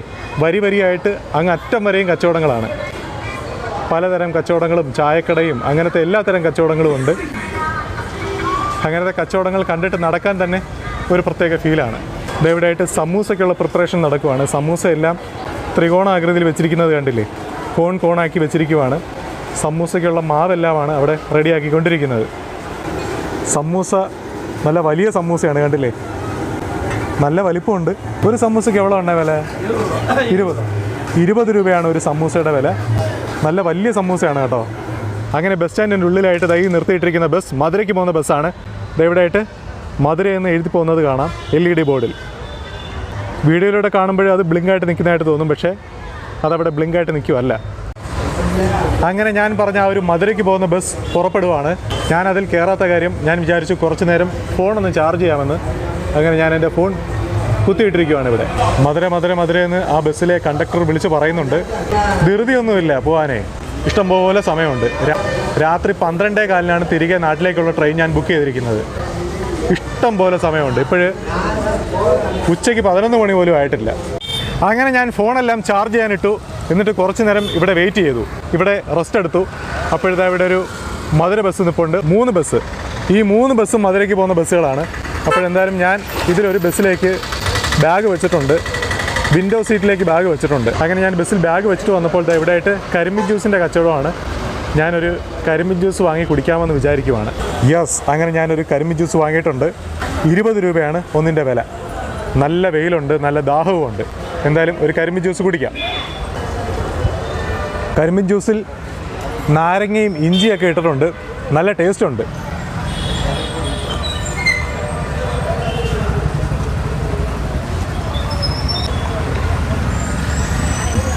വരിയായിട്ട് അങ്ങ് അറ്റം വരെയും കച്ചവടങ്ങളാണ്. പലതരം കച്ചവടങ്ങളും ചായക്കടയും അങ്ങനത്തെ എല്ലാത്തരം കച്ചവടങ്ങളും ഉണ്ട്. അങ്ങനത്തെ കച്ചവടങ്ങൾ കണ്ടിട്ട് നടക്കാൻ തന്നെ ഒരു പ്രത്യേക ഫീലാണ്. ഇതെവിടെയായിട്ട് സമൂസയ്ക്കുള്ള പ്രിപ്പറേഷൻ നടക്കുവാണ്. സമൂസ എല്ലാം ത്രികോണാകൃതിയിൽ വെച്ചിരിക്കുന്നത് കണ്ടില്ലേ, കോണാക്കി വെച്ചിരിക്കുവാണ്. സമൂസയ്ക്കുള്ള മാവെല്ലാമാണ് അവിടെ റെഡിയാക്കിക്കൊണ്ടിരിക്കുന്നത്. സമൂസ നല്ല വലിയ സമൂസയാണ്, കണ്ടില്ലേ, നല്ല വലിപ്പമുണ്ട്. ഒരു സമൂസയ്ക്ക് എவ்வளோ ഉണ്ട് വില? 20 രൂപയാണ് ഒരു സമൂസയുടെ വില. നല്ല വലിയ സമൂസയാണ് കേട്ടോ. അങ്ങനെ ബസ് സ്റ്റാൻഡിൻ്റെ ഉള്ളിലായിട്ട് ദൈ നിർത്തിയിട്ടിരിക്കുന്ന ബസ് മധുരയ്ക്ക് പോകുന്ന ബസ്സാണ്. ഇതെവിടെയായിട്ട് മധുര എന്ന് എഴുതി പോകുന്നത് കാണാം LED ബോർഡിൽ. വീഡിയോയിലൂടെ കാണുമ്പോഴേ അത് ബ്ലിങ്കായിട്ട് നിൽക്കുന്നതായിട്ട് തോന്നും, പക്ഷേ അതവിടെ ബ്ലിങ്കായിട്ട് നിൽക്കുമല്ല. അങ്ങനെ ഞാൻ പറഞ്ഞ ആ ഒരു മധുരയ്ക്ക് പോകുന്ന ബസ് പുറപ്പെടുവാണ്. ഞാനതിൽ കയറാത്ത കാര്യം ഞാൻ വിചാരിച്ചു കുറച്ച് നേരം ഫോണൊന്ന് ചാർജ് ചെയ്യാമെന്ന്. അങ്ങനെ ഞാൻ എൻ്റെ ഫോൺ കുത്തിയിട്ടിരിക്കുവാണ് ഇവിടെ. മധുര എന്ന് ആ ബസ്സിലെ കണ്ടക്ടർ വിളിച്ച് പറയുന്നുണ്ട്. ധൃതിയൊന്നുമില്ല പോകാനേ, ഇഷ്ടംപോലെ സമയമുണ്ട്. രാത്രി 12:15 തിരികെ നാട്ടിലേക്കുള്ള ട്രെയിൻ ഞാൻ ബുക്ക് ചെയ്തിരിക്കുന്നത്. ഇഷ്ടം പോലെ സമയമുണ്ട്. ഇപ്പോഴ് ഉച്ചയ്ക്ക് 11 മണി പോലും ആയിട്ടില്ല. അങ്ങനെ ഞാൻ ഫോണെല്ലാം ചാർജ് ചെയ്യാനിട്ടു. എന്നിട്ട് കുറച്ച് നേരം ഇവിടെ വെയിറ്റ് ചെയ്തു, ഇവിടെ റെസ്റ്റ് എടുത്തു. അപ്പോഴത്തെ ഇവിടെ ഒരു മധുര ബസ് നിൽപ്പുണ്ട്. 3 ബസ്. ഈ 3 ബസ്സും മധുരയ്ക്ക് പോകുന്ന ബസ്സുകളാണ്. അപ്പോഴെന്തായാലും ഞാൻ ഇതിലൊരു ബസ്സിലേക്ക് ബാഗ് വെച്ചിട്ടുണ്ട്, വിൻഡോ സീറ്റിലേക്ക് ബാഗ് വെച്ചിട്ടുണ്ട്. അങ്ങനെ ഞാൻ ബസ്സിൽ ബാഗ് വെച്ചിട്ട് വന്നപ്പോൾ ഇവിടെയായിട്ട് കരിമ്പിൻ ജ്യൂസിൻ്റെ കച്ചവടമാണ്. ഞാനൊരു കരിമ്പിൻ ജ്യൂസ് വാങ്ങി കുടിക്കാമെന്ന് വിചാരിക്കുവാണ്. യെസ്, അങ്ങനെ ഞാനൊരു കരിമ്പിൻ ജ്യൂസ് വാങ്ങിയിട്ടുണ്ട്. 20 രൂപയാണ് ഒന്നിൻ്റെ വില. നല്ല വെയിലുണ്ട്, നല്ല ദാഹവുമുണ്ട്. എന്തായാലും ഒരു കരിമ്പിൻ ജ്യൂസ് കുടിക്കാം. കരിമ്പിൻ ജ്യൂസിൽ നാരങ്ങയും ഇഞ്ചിയൊക്കെ ഇട്ടിട്ടുണ്ട്. നല്ല ടേസ്റ്റുണ്ട്.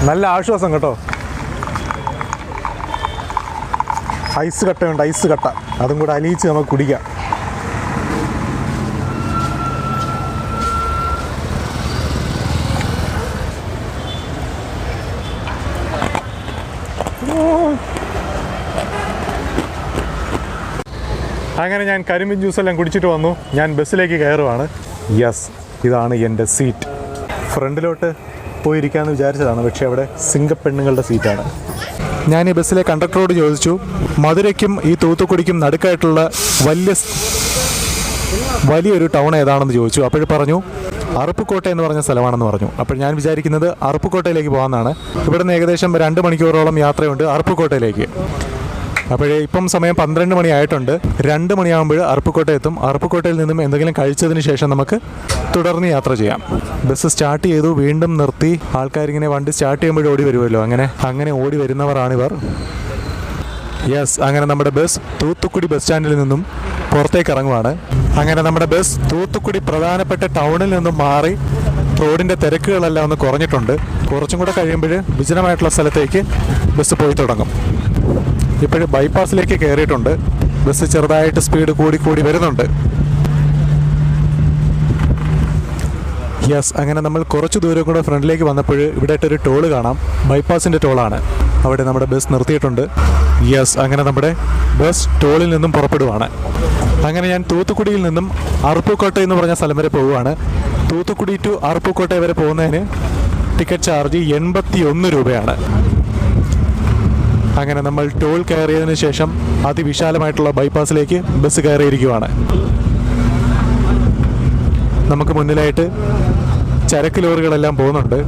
നല്ല ആശ്വാസം കേട്ടോ. ഐസ് കട്ടയുണ്ട്, ഐസ് കട്ട. അതും കൂടെ അലിയിച്ച് നമുക്ക് കുടിക്കാം. അങ്ങനെ ഞാൻ കരിമ്പിൻ ജ്യൂസെല്ലാം കുടിച്ചിട്ട് വന്നു. ഞാൻ ബസ്സിലേക്ക് കയറുവാണ്. യെസ്, ഇതാണ് എൻ്റെ സീറ്റ്. ഫ്രണ്ടിലോട്ട് പോയിരിക്കാമെന്ന് വിചാരിച്ചതാണ്, പക്ഷേ അവിടെ സിംഗപ്പെണ്ണുങ്ങളുടെ സീറ്റാണ്. ഞാൻ ഈ ബസ്സിലെ കണ്ടക്ടറോട് ചോദിച്ചു, മധുരയ്ക്കും ഈ തൂത്തുക്കുടിക്കും നടുക്കായിട്ടുള്ള വലിയൊരു ടൗൺ ഏതാണെന്ന് ചോദിച്ചു. അപ്പോൾ പറഞ്ഞു അറുപ്പുക്കോട്ട എന്ന് പറഞ്ഞ സ്ഥലമാണെന്ന് പറഞ്ഞു. അപ്പോൾ ഞാൻ വിചാരിക്കുന്നത് അറുപ്പുക്കോട്ടയിലേക്ക് പോകാമെന്നാണ്. ഇവിടെ നിന്ന് ഏകദേശം 2 മണിക്കൂറോളം യാത്രയുണ്ട് അറുപ്പുക്കോട്ടയിലേക്ക്. അപ്പോഴേ ഇപ്പം സമയം 12 മണി ആയിട്ടുണ്ട്. 2 മണിയാകുമ്പോൾ അറുപ്പുക്കോട്ട എത്തും. അറുപ്പുക്കോട്ടയിൽ നിന്നും എന്തെങ്കിലും കഴിച്ചതിന് ശേഷം നമുക്ക് തുടർന്ന് യാത്ര ചെയ്യാം. ബസ് സ്റ്റാർട്ട് ചെയ്തു, വീണ്ടും നിർത്തി. ആൾക്കാരിങ്ങനെ വണ്ടി സ്റ്റാർട്ട് ചെയ്യുമ്പോൾ ഓടി വരുമല്ലോ, അങ്ങനെ ഓടി വരുന്നവരാണിവർ. യെസ്, അങ്ങനെ നമ്മുടെ ബസ് തൂത്തുക്കുടി ബസ് സ്റ്റാൻഡിൽ നിന്നും പുറത്തേക്ക് ഇറങ്ങുവാണ്. അങ്ങനെ നമ്മുടെ ബസ് തൂത്തുക്കുടി പ്രധാനപ്പെട്ട ടൗണിൽ നിന്നും മാറി റോഡിൻ്റെ തിരക്കുകളെല്ലാം ഒന്ന് കുറഞ്ഞിട്ടുണ്ട്. കുറച്ചും കൂടെ കഴിയുമ്പോൾ വിജനമായിട്ടുള്ള സ്ഥലത്തേക്ക് ബസ് പോയി തുടങ്ങും. ഇപ്പോഴും ബൈപ്പാസിലേക്ക് കയറിയിട്ടുണ്ട്. ബസ് ചെറുതായിട്ട് സ്പീഡ് കൂടി വരുന്നുണ്ട്. യെസ്, അങ്ങനെ നമ്മൾ കുറച്ച് ദൂരം കൂടെ ഫ്രണ്ടിലേക്ക് വന്നപ്പോൾ ഇവിടെയായിട്ടൊരു ടോള് കാണാം. ബൈപ്പാസിൻ്റെ ടോളാണ്. അവിടെ നമ്മുടെ ബസ് നിർത്തിയിട്ടുണ്ട്. യെസ്, അങ്ങനെ നമ്മുടെ ബസ് ടോളിൽ നിന്നും പുറപ്പെടുവാണ്. അങ്ങനെ ഞാൻ തൂത്തുക്കുടിയിൽ നിന്നും അറുപ്പുക്കോട്ട എന്ന് പറഞ്ഞ സ്ഥലം വരെ പോവുകയാണ്. തൂത്തുക്കുടി ടു അറുപ്പുക്കോട്ട വരെ പോകുന്നതിന് ടിക്കറ്റ് ചാർജ് 81 രൂപയാണ്. അങ്ങനെ നമ്മൾ ടോൾ കയറിയതിനു ശേഷം അതിവിശാലമായിട്ടുള്ള ബൈപ്പാസിലേക്ക് ബസ് കയറിയിരിക്കുവാണ്. നമുക്ക് മുന്നിലായിട്ട് ചരക്ക് ലോറികളെല്ലാം പോകുന്നുണ്ട്.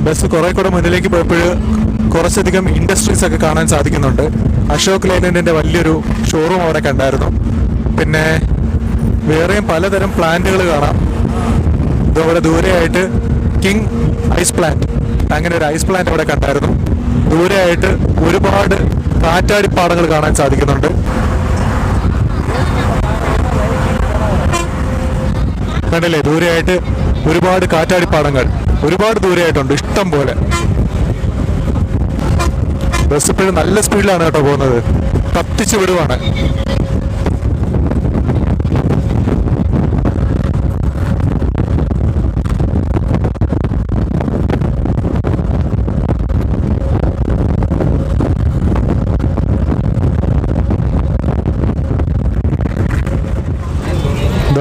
ബസ് കുറെ കൂടെ മുന്നിലേക്ക് പോയപ്പോൾ കുറച്ചധികം ഇൻഡസ്ട്രീസ് ഒക്കെ കാണാൻ സാധിക്കുന്നുണ്ട്. അശോക് ലൈലൻഡിൻ്റെ വലിയൊരു ഷോറൂം അവിടെ കണ്ടായിരുന്നു. പിന്നെ വേറെയും പലതരം പ്ലാന്റുകൾ കാണാം. ഇതവിടെ ദൂരെയായിട്ട് കിങ് ഐസ് പ്ലാന്റ്, അങ്ങനെ ഒരു ഐസ് പ്ലാന്റ് അവിടെ കണ്ടായിരുന്നു. ദൂരെയായിട്ട് ഒരുപാട് കാറ്റാടിപ്പാടങ്ങൾ കാണാൻ സാധിക്കുന്നുണ്ട്. കണ്ടില്ലേ, ദൂരെയായിട്ട് ഒരുപാട് കാറ്റാടിപ്പാടങ്ങൾ ഒരുപാട് ദൂരെയായിട്ടുണ്ട്, ഇഷ്ടം പോലെ. ബസ് ഇപ്പോഴും നല്ല സ്പീഡിലാണ് കേട്ടോ പോകുന്നത്, കത്തിച്ച് വിടുവാണ്.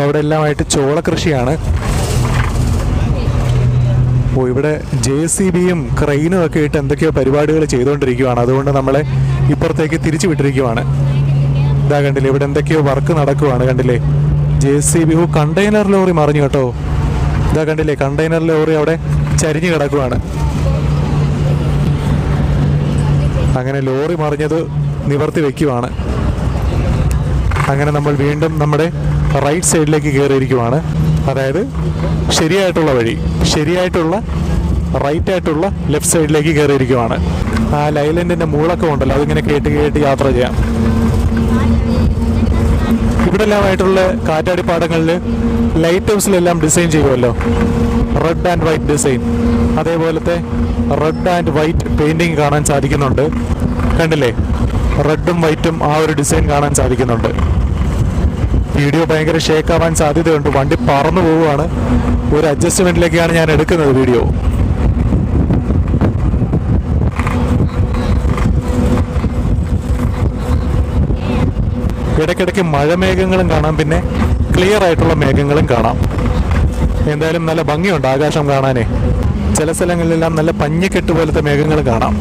അവിടെ എല്ലാമായിട്ട് ചോള കൃഷിയാണ്. ഇവിടെ JCBയും ക്രെയിനും ഒക്കെ ഇട്ട് എന്തൊക്കെയോ പരിപാടികൾ ചെയ്തുകൊണ്ടിരിക്കുകയാണ്. അതുകൊണ്ട് നമ്മളെ ഇപ്പുറത്തേക്ക് തിരിച്ചു വിട്ടിരിക്കുവാണ്. ഇതാ കണ്ടില്ലേ, ഇവിടെ എന്തൊക്കെയോ വർക്ക് നടക്കുവാണ്. കണ്ടില്ലേ, JCB കണ്ടെയ്നർ ലോറി മറിഞ്ഞു കേട്ടോ. ഇതാ കണ്ടില്ലേ, കണ്ടെയ്നർ ലോറി അവിടെ ചരിഞ്ഞു കിടക്കുവാണ്. അങ്ങനെ ലോറി മറിഞ്ഞത് നിവർത്തി വെക്കുവാണ്. അങ്ങനെ നമ്മൾ വീണ്ടും നമ്മുടെ റൈറ്റ് സൈഡിലേക്ക് കയറിയിരിക്കുവാണ്. അതായത് ശരിയായിട്ടുള്ള വഴി, ശരിയായിട്ടുള്ള റൈറ്റ് ആയിട്ടുള്ള ലെഫ്റ്റ് സൈഡിലേക്ക് കയറിയിരിക്കുവാണ്. ആ ലൈലൻഡിൻ്റെ മൂളൊക്കെ ഉണ്ടല്ലോ, അതിങ്ങനെ കേട്ട് കേട്ട് യാത്ര ചെയ്യാം. ഇവിടെ എല്ലാമായിട്ടുള്ള കാറ്റാടിപ്പാടങ്ങളിൽ ലൈറ്റ് ഹൗസിലെല്ലാം ഡിസൈൻ ചെയ്യുമല്ലോ, റെഡ് ആൻഡ് വൈറ്റ് ഡിസൈൻ. അതേപോലത്തെ റെഡ് ആൻഡ് വൈറ്റ് പെയിൻറ്റിങ് കാണാൻ സാധിക്കുന്നുണ്ട്. കണ്ടില്ലേ, റെഡും വൈറ്റും ആ ഒരു ഡിസൈൻ കാണാൻ സാധിക്കുന്നുണ്ട്. വീഡിയോ ഭയങ്കര ഷേക്ക് ആവാൻ സാധ്യതയുണ്ട്. വണ്ടി പറന്നു പോവുകയാണ്. ഒരു അഡ്ജസ്റ്റ്മെൻറ്റിലേക്കാണ് ഞാൻ എടുക്കുന്നത് വീഡിയോ. ഇടയ്ക്കിടയ്ക്ക് മഴമേഘങ്ങളും കാണാം, പിന്നെ ക്ലിയർ ആയിട്ടുള്ള മേഘങ്ങളും കാണാം. എന്തായാലും നല്ല ഭംഗിയുണ്ട് ആകാശം കാണാനേ. ചില സ്ഥലങ്ങളിലെല്ലാം നല്ല പഞ്ഞിക്കെട്ട് പോലത്തെ മേഘങ്ങൾ കാണാം.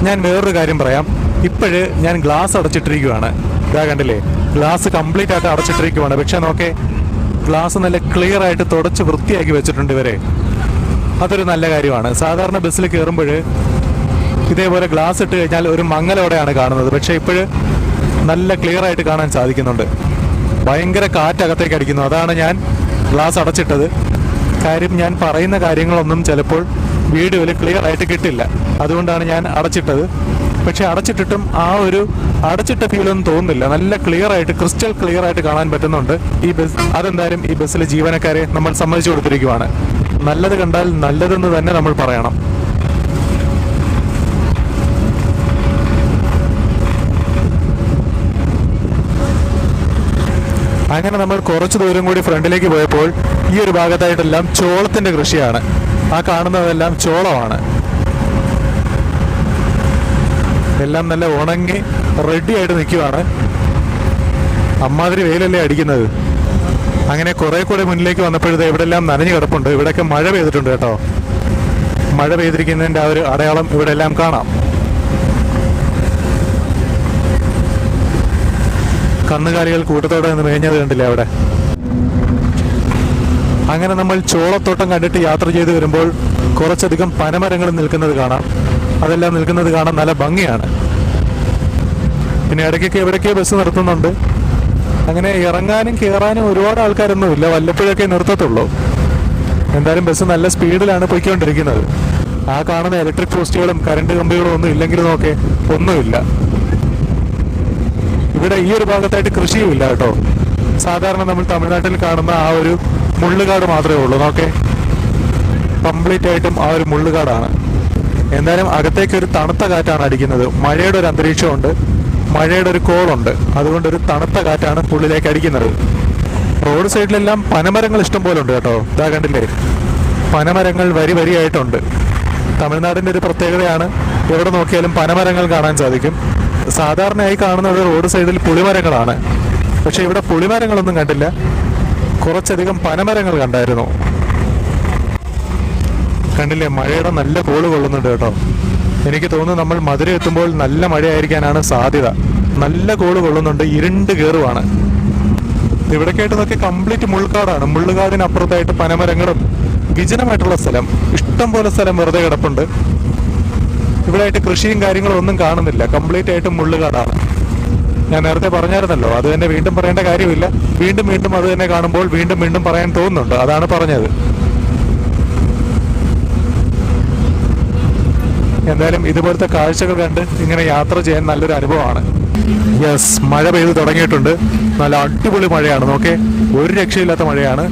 ഞാൻ വേറൊരു കാര്യം പറയാം. ഇപ്പോഴ് ഞാൻ ഗ്ലാസ് അടച്ചിട്ടിരിക്കുകയാണ്. ഇതാ കണ്ടില്ലേ, ഗ്ലാസ് കംപ്ലീറ്റ് ആയിട്ട് അടച്ചിട്ടിരിക്കുകയാണ്. പക്ഷെ നോക്കേ, ഗ്ലാസ് നല്ല ക്ലിയർ ആയിട്ട് തുടച്ച് വൃത്തിയാക്കി വെച്ചിട്ടുണ്ട് ഇവരെ. അതൊരു നല്ല കാര്യമാണ്. സാധാരണ ബസ്സിൽ കയറുമ്പോൾ ഇതേപോലെ ഗ്ലാസ് ഇട്ട് കഴിഞ്ഞാൽ ഒരു മങ്ങലോടെയാണ് കാണുന്നത്. പക്ഷേ ഇപ്പോഴ് നല്ല ക്ലിയർ ആയിട്ട് കാണാൻ സാധിക്കുന്നുണ്ട്. ഭയങ്കര കാറ്റകത്തേക്ക് അടിക്കുന്നു. അതാണ് ഞാൻ ഗ്ലാസ് അടച്ചിട്ടത്. കാര്യം ഞാൻ പറയുന്ന കാര്യങ്ങളൊന്നും ചിലപ്പോൾ വീഡിയോയിൽ ക്ലിയർ ആയിട്ട് കിട്ടില്ല. അതുകൊണ്ടാണ് ഞാൻ അടച്ചിട്ടത്. പക്ഷെ അടച്ചിട്ടിട്ടും ആ ഒരു അടച്ചിട്ട ഫീലൊന്നും തോന്നുന്നില്ല. നല്ല ക്ലിയർ ആയിട്ട്, ക്രിസ്റ്റൽ ക്ലിയർ ആയിട്ട് കാണാൻ പറ്റുന്നുണ്ട് ഈ ബസ്. അതെന്തായാലും ഈ ബസ്സിലെ ജീവനക്കാരെ നമ്മൾ സമ്മതിച്ചു കൊടുത്തിരിക്കുവാണ്. നല്ലത് കണ്ടാൽ നല്ലതെന്ന് തന്നെ നമ്മൾ പറയണം. അങ്ങനെ നമ്മൾ കുറച്ച് ദൂരം കൂടി ഫ്രണ്ടിലേക്ക് പോയപ്പോൾ ഈ ഒരു ഭാഗത്തായിട്ടെല്ലാം ചോളത്തിന്റെ കൃഷിയാണ്. ആ കാണുന്നതെല്ലാം ചോളമാണ്. എല്ലാം നല്ല ഉണങ്ങി റെഡി ആയിട്ട് നിൽക്കുവാണ്. അമ്മാതിരി വെയിലല്ലേ അടിക്കുന്നത്. അങ്ങനെ കുറെ കൂടെ മുന്നിലേക്ക് വന്നപ്പോഴത്തെ ഇവിടെ എല്ലാം നനഞ്ഞു കിടപ്പുണ്ട്. ഇവിടെയൊക്കെ മഴ പെയ്തിട്ടുണ്ട് കേട്ടോ. മഴ പെയ്തിരിക്കുന്നതിൻ്റെ ആ ഒരു അടയാളം ഇവിടെ എല്ലാം കാണാം. കന്നുകാലികൾ കൂട്ടത്തോടെ നിന്ന് മേഞ്ഞത് കണ്ടില്ലേ അവിടെ. അങ്ങനെ നമ്മൾ ചോളത്തോട്ടം കണ്ടിട്ട് യാത്ര ചെയ്ത് വരുമ്പോൾ കുറച്ചധികം പനമരങ്ങൾ നിൽക്കുന്നത് കാണാം. അതെല്ലാം നിൽക്കുന്നത് കാണാൻ നല്ല ഭംഗിയാണ്. പിന്നെ ഇടയ്ക്കൊക്കെ എവിടേക്കോ ബസ് നിർത്തുന്നുണ്ട്. അങ്ങനെ ഇറങ്ങാനും കയറാനും ഒരുപാട് ആൾക്കാരൊന്നുമില്ല, വല്ലപ്പോഴൊക്കെ നിർത്തത്തുള്ളൂ. എന്തായാലും ബസ് നല്ല സ്പീഡിലാണ് പോയിക്കൊണ്ടിരിക്കുന്നത്. ആ കാണുന്ന ഇലക്ട്രിക് പോസ്റ്റുകളും കറണ്ട് കമ്പികളും ഒന്നും ഇല്ലെങ്കിൽ നോക്കേ, ഒന്നുമില്ല. ഇവിടെ ഈ ഒരു ഭാഗത്തായിട്ട് കൃഷിയും ഇല്ല കേട്ടോ. സാധാരണ നമ്മൾ തമിഴ്നാട്ടിൽ കാണുന്ന ആ ഒരു മുള്ളുകാട് മാത്രമേ ഉള്ളൂ. നോക്കേ, കംപ്ലീറ്റ് ആയിട്ടും ആ ഒരു മുള്ളുകാടാണ്. എന്തായാലും അകത്തേക്ക് ഒരു തണുത്ത കാറ്റാണ് അടിക്കുന്നത്. മഴയുടെ ഒരു അന്തരീക്ഷമുണ്ട്, മഴയുടെ ഒരു കോളുണ്ട്. അതുകൊണ്ട് ഒരു തണുത്ത കാറ്റാണ് ഉള്ളിലേക്ക് അടിക്കുന്നത്. റോഡ് സൈഡിലെല്ലാം പനമരങ്ങൾ ഇഷ്ടം പോലെ ഉണ്ട് കേട്ടോ. ഇതാ കണ്ടില്ലേ, പനമരങ്ങൾ വരി വരിയായിട്ടുണ്ട്. തമിഴ്നാടിൻ്റെ ഒരു പ്രത്യേകതയാണ്, എവിടെ നോക്കിയാലും പനമരങ്ങൾ കാണാൻ സാധിക്കും. സാധാരണയായി കാണുന്നത് റോഡ് സൈഡിൽ പുളിമരങ്ങളാണ്. പക്ഷെ ഇവിടെ പുളിമരങ്ങളൊന്നും കണ്ടില്ല, കുറച്ചധികം പനമരങ്ങൾ കണ്ടായിരുന്നു. കണ്ടില്ലേ, മഴയുടെ നല്ല കോള് കൊള്ളുന്നുണ്ട് കേട്ടോ. എനിക്ക് തോന്നുന്നു നമ്മൾ മധുര എത്തുമ്പോൾ നല്ല മഴയായിരിക്കാനാണ് സാധ്യത. നല്ല കോള് കൊള്ളുന്നുണ്ട്, ഇരുണ്ട് കയറുവാണ്. ഇവിടേക്കായിട്ട് നോക്കി കംപ്ലീറ്റ് മുൾക്കാടാണ്. മുള്ളുകാടിനപ്പുറത്തായിട്ട് പനമരങ്ങളും വിജനമായിട്ടുള്ള സ്ഥലം, ഇഷ്ടം പോലെ സ്ഥലം വെറുതെ കിടപ്പുണ്ട്. ഇവിടെ ആയിട്ട് കൃഷിയും കാര്യങ്ങളും ഒന്നും കാണുന്നില്ല, കംപ്ലീറ്റ് ആയിട്ട് മുള്ളുകാടാണ്. ഞാൻ നേരത്തെ പറഞ്ഞായിരുന്നല്ലോ, അത് തന്നെ വീണ്ടും പറയേണ്ട കാര്യമില്ല. വീണ്ടും വീണ്ടും അത് തന്നെ കാണുമ്പോൾ വീണ്ടും വീണ്ടും പറയാൻ തോന്നുന്നുണ്ട്, അതാണ് പറഞ്ഞത്. എന്തായാലും ഇതുപോലത്തെ കാഴ്ചകൾ കണ്ട് ഇങ്ങനെ യാത്ര ചെയ്യാൻ നല്ലൊരു അനുഭവമാണ്. യെസ്, മഴ പെയ്ത് തുടങ്ങിയിട്ടുണ്ട്. നല്ല അടിപൊളി മഴയാണ്. നോക്കേ, ഒരു രക്ഷയില്ലാത്ത മഴയാണ്.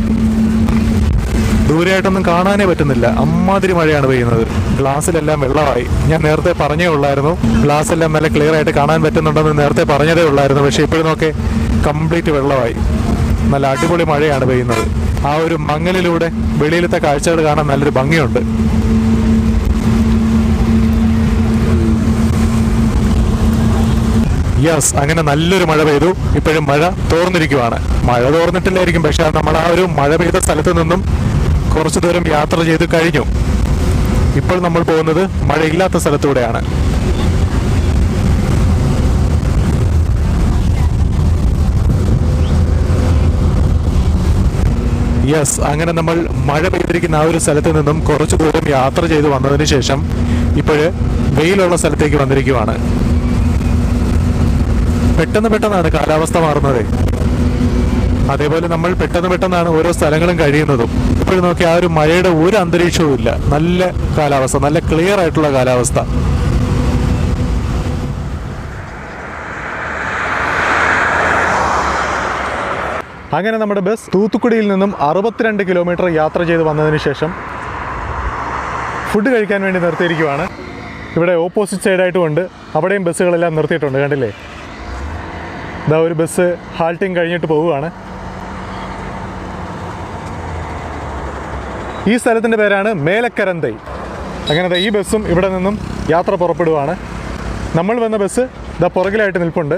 ദൂരെയായിട്ടൊന്നും കാണാനേ പറ്റുന്നില്ല, അമ്മാതിരി മഴയാണ് പെയ്യുന്നത്. ഗ്ലാസ്സിലെല്ലാം വെള്ളമായി. ഞാൻ നേരത്തെ പറഞ്ഞേ ഉള്ളായിരുന്നു, ഗ്ലാസ് എല്ലാം നല്ല ക്ലിയർ ആയിട്ട് കാണാൻ പറ്റുന്നുണ്ടെന്ന് നേരത്തെ പറഞ്ഞതേ ഉള്ളായിരുന്നു. പക്ഷേ ഇപ്പോഴും നോക്കെ കംപ്ലീറ്റ് വെള്ളമായി. നല്ല അടിപൊളി മഴയാണ് പെയ്യുന്നത്. ആ ഒരു മങ്ങലിലൂടെ വെളിയിലത്തെ കാഴ്ചകൾ കാണാൻ നല്ലൊരു ഭംഗിയുണ്ട്. യെസ്, അങ്ങനെ നല്ലൊരു മഴ പെയ്തു. ഇപ്പോഴും മഴ തോർന്നിരിക്കുവാണ്. മഴ തോർന്നിട്ടില്ലായിരിക്കും, പക്ഷെ നമ്മൾ ആ ഒരു മഴ പെയ്ത സ്ഥലത്ത് നിന്നും കുറച്ചു ദൂരം യാത്ര ചെയ്ത് കഴിഞ്ഞു. ഇപ്പോൾ നമ്മൾ പോകുന്നത് മഴയില്ലാത്ത സ്ഥലത്തൂടെയാണ്. യെസ്, അങ്ങനെ നമ്മൾ മഴ പെയ്തിരിക്കുന്ന ആ ഒരു സ്ഥലത്ത് നിന്നും കുറച്ചു ദൂരം യാത്ര ചെയ്ത് വന്നതിന് ശേഷം ഇപ്പോഴ് വെയിലുള്ള സ്ഥലത്തേക്ക് വന്നിരിക്കുവാണ്. പെട്ടെന്നാണ് കാലാവസ്ഥ മാറുന്നത്. അതേപോലെ നമ്മൾ പെട്ടെന്നാണ് ഓരോ സ്ഥലങ്ങളും കഴിയുന്നതും. ഇപ്പോഴും നോക്കി ആ ഒരു മഴയുടെ ഒരു അന്തരീക്ഷവും ഇല്ല. നല്ല കാലാവസ്ഥ, നല്ല ക്ലിയർ ആയിട്ടുള്ള കാലാവസ്ഥ. അങ്ങനെ നമ്മുടെ ബസ് തൂത്തുക്കുടിയിൽ നിന്നും 62 കിലോമീറ്റർ യാത്ര ചെയ്ത് വന്നതിന് ശേഷം ഫുഡ് കഴിക്കാൻ വേണ്ടി നിർത്തിയിരിക്കുവാണ്. ഇവിടെ ഓപ്പോസിറ്റ് സൈഡായിട്ടും ഉണ്ട്, അവിടെയും ബസ്സുകളെല്ലാം നിർത്തിയിട്ടുണ്ട്. കണ്ടില്ലേ, ഇതാ ഒരു ബസ് ഹാൾട്ടിങ് കഴിഞ്ഞിട്ട് പോവുകയാണ്. ഈ സ്ഥലത്തിൻ്റെ പേരാണ് മേലക്കരന്തൈ. അങ്ങനെ ഈ ബസ്സും ഇവിടെ നിന്നും യാത്ര പുറപ്പെടുവാണ്. നമ്മൾ വന്ന ബസ് ഇതാ പുറകിലായിട്ട് നിൽപ്പുണ്ട്.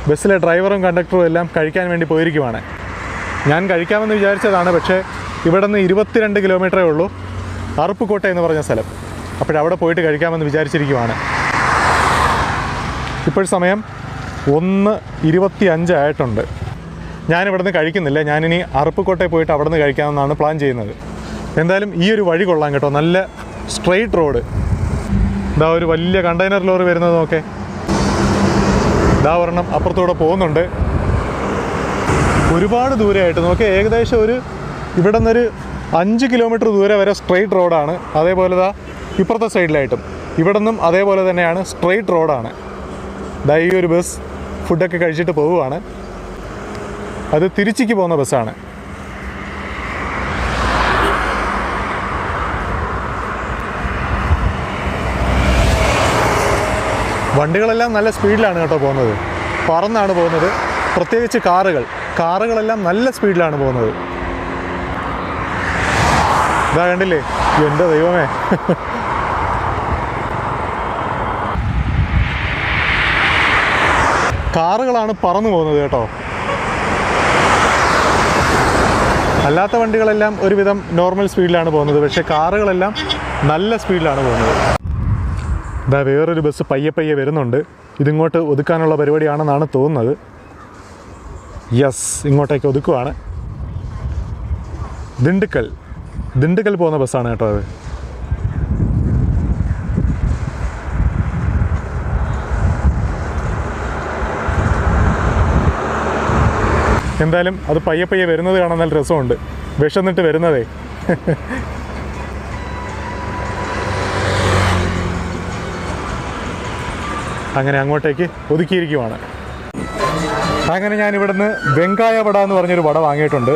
ബസ്സിലെ ഡ്രൈവറും കണ്ടക്ടറും എല്ലാം കഴിക്കാൻ വേണ്ടി പോയിരിക്കുവാണ്. ഞാൻ കഴിക്കാമെന്ന് വിചാരിച്ചതാണ്, പക്ഷേ ഇവിടെ നിന്ന് 22 കിലോമീറ്ററേ ഉള്ളൂ അറുപ്പുകോട്ട എന്ന് പറഞ്ഞ സ്ഥലം. അപ്പോഴവിടെ പോയിട്ട് കഴിക്കാമെന്ന് വിചാരിച്ചിരിക്കുവാണ്. ഇപ്പോൾ സമയം 1:25 ആയിട്ടുണ്ട്. ഞാനിവിടെ നിന്ന് കഴിക്കുന്നില്ല. ഞാനിനി അറുപ്പുകോട്ടയിൽ പോയിട്ട് അവിടെ നിന്ന് കഴിക്കാമെന്നാണ് പ്ലാൻ ചെയ്യുന്നത്. എന്തായാലും ഈ ഒരു വഴി കൊള്ളാം കേട്ടോ, നല്ല സ്ട്രെയിറ്റ് റോഡ്. ഇതാ ഒരു വലിയ കണ്ടെയ്നർ ലോറി വരുന്നത് നോക്കേ, ഇതാ ഒരെണ്ണം അപ്പുറത്തൂടെ പോകുന്നുണ്ട്. ഒരുപാട് ദൂരമായിട്ട് നോക്കേ, ഏകദേശം ഇവിടെ നിന്നൊരു 5 കിലോമീറ്റർ ദൂരെ വരെ സ്ട്രെയിറ്റ് റോഡാണ്. അതേപോലെ ഇതാ ഇപ്പുറത്തെ സൈഡിലായിട്ടും ഇവിടെ നിന്നും അതേപോലെ തന്നെയാണ്, സ്ട്രെയിറ്റ് റോഡാണ്. ഇതാ ഈ ഒരു ബസ് ഫുഡൊക്കെ കഴിച്ചിട്ട് പോവുകയാണ്. അത് തിരിച്ചിക്ക് പോകുന്ന ബസ്സാണ്. വണ്ടികളെല്ലാം നല്ല സ്പീഡിലാണ് കേട്ടോ പോകുന്നത്, പറന്നാണ് പോകുന്നത്. പ്രത്യേകിച്ച് കാറുകളെല്ലാം നല്ല സ്പീഡിലാണ് പോകുന്നത്. ഇതാ കണ്ടില്ലേ, എൻ്റെ ദൈവമേ, കാറുകളാണ് പറന്നു പോകുന്നത് കേട്ടോ. അല്ലാത്ത വണ്ടികളെല്ലാം ഒരുവിധം നോർമൽ സ്പീഡിലാണ് പോകുന്നത്, പക്ഷേ കാറുകളെല്ലാം നല്ല സ്പീഡിലാണ് പോകുന്നത്. ഇതാ വേറൊരു ബസ് പയ്യെ വരുന്നുണ്ട്. ഇതിങ്ങോട്ട് ഒതുക്കാനുള്ള പരിപാടിയാണെന്നാണ് തോന്നുന്നത്. യെസ്, ഇങ്ങോട്ടേക്ക് ഒതുക്കുവാണ്. ദിണ്ടുക്കൽ പോകുന്ന ബസ്സാണ് കേട്ടോ അത്. എന്തായാലും അത് പയ്യെ വരുന്നത് കാണാൻ നല്ല രസമുണ്ട്, വിശന്നിട്ട് വരുന്നതേ. അങ്ങനെ അങ്ങോട്ടേക്ക് ഒതുക്കിയിരിക്കുവാണ്. അങ്ങനെ ഞാൻ ഇവിടുന്ന് വെങ്കായ വട എന്ന് പറഞ്ഞൊരു വട വാങ്ങിയിട്ടുണ്ട്.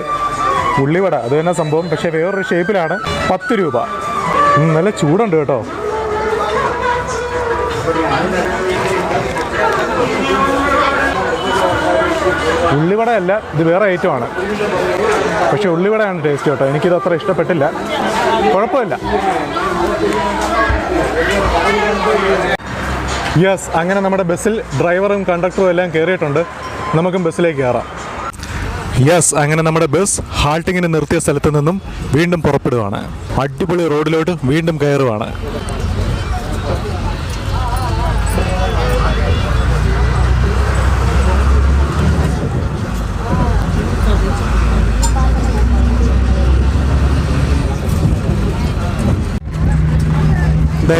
ഉള്ളിവട അത് തന്നെ സംഭവം, പക്ഷേ വേറൊരു ഷേപ്പിലാണ്. 10 രൂപ. നല്ല ചൂടുണ്ട് കേട്ടോ. ഉള്ളിവടയല്ല, ഇത് വേറെ ഐറ്റമാണ്. പക്ഷേ ഉള്ളിവടയാണ് ടേസ്റ്റ് കേട്ടോ. എനിക്കിത് അത്ര ഇഷ്ടപ്പെട്ടില്ല. കുഴപ്പമില്ല. യെസ്, അങ്ങനെ നമ്മുടെ ബസ്സിൽ ഡ്രൈവറും കണ്ടക്ടറും എല്ലാം കയറിയിട്ടുണ്ട്. നമുക്കും ബസ്സിലേക്ക് കയറാം. യെസ്, അങ്ങനെ നമ്മുടെ ബസ് ഹാൾട്ടിങ്ങിന് നിർത്തിയ സ്ഥലത്ത് നിന്നും വീണ്ടും പുറപ്പെടുവാണ്. അടിപൊളി റോഡിലോട്ട് വീണ്ടും കയറുവാണ്.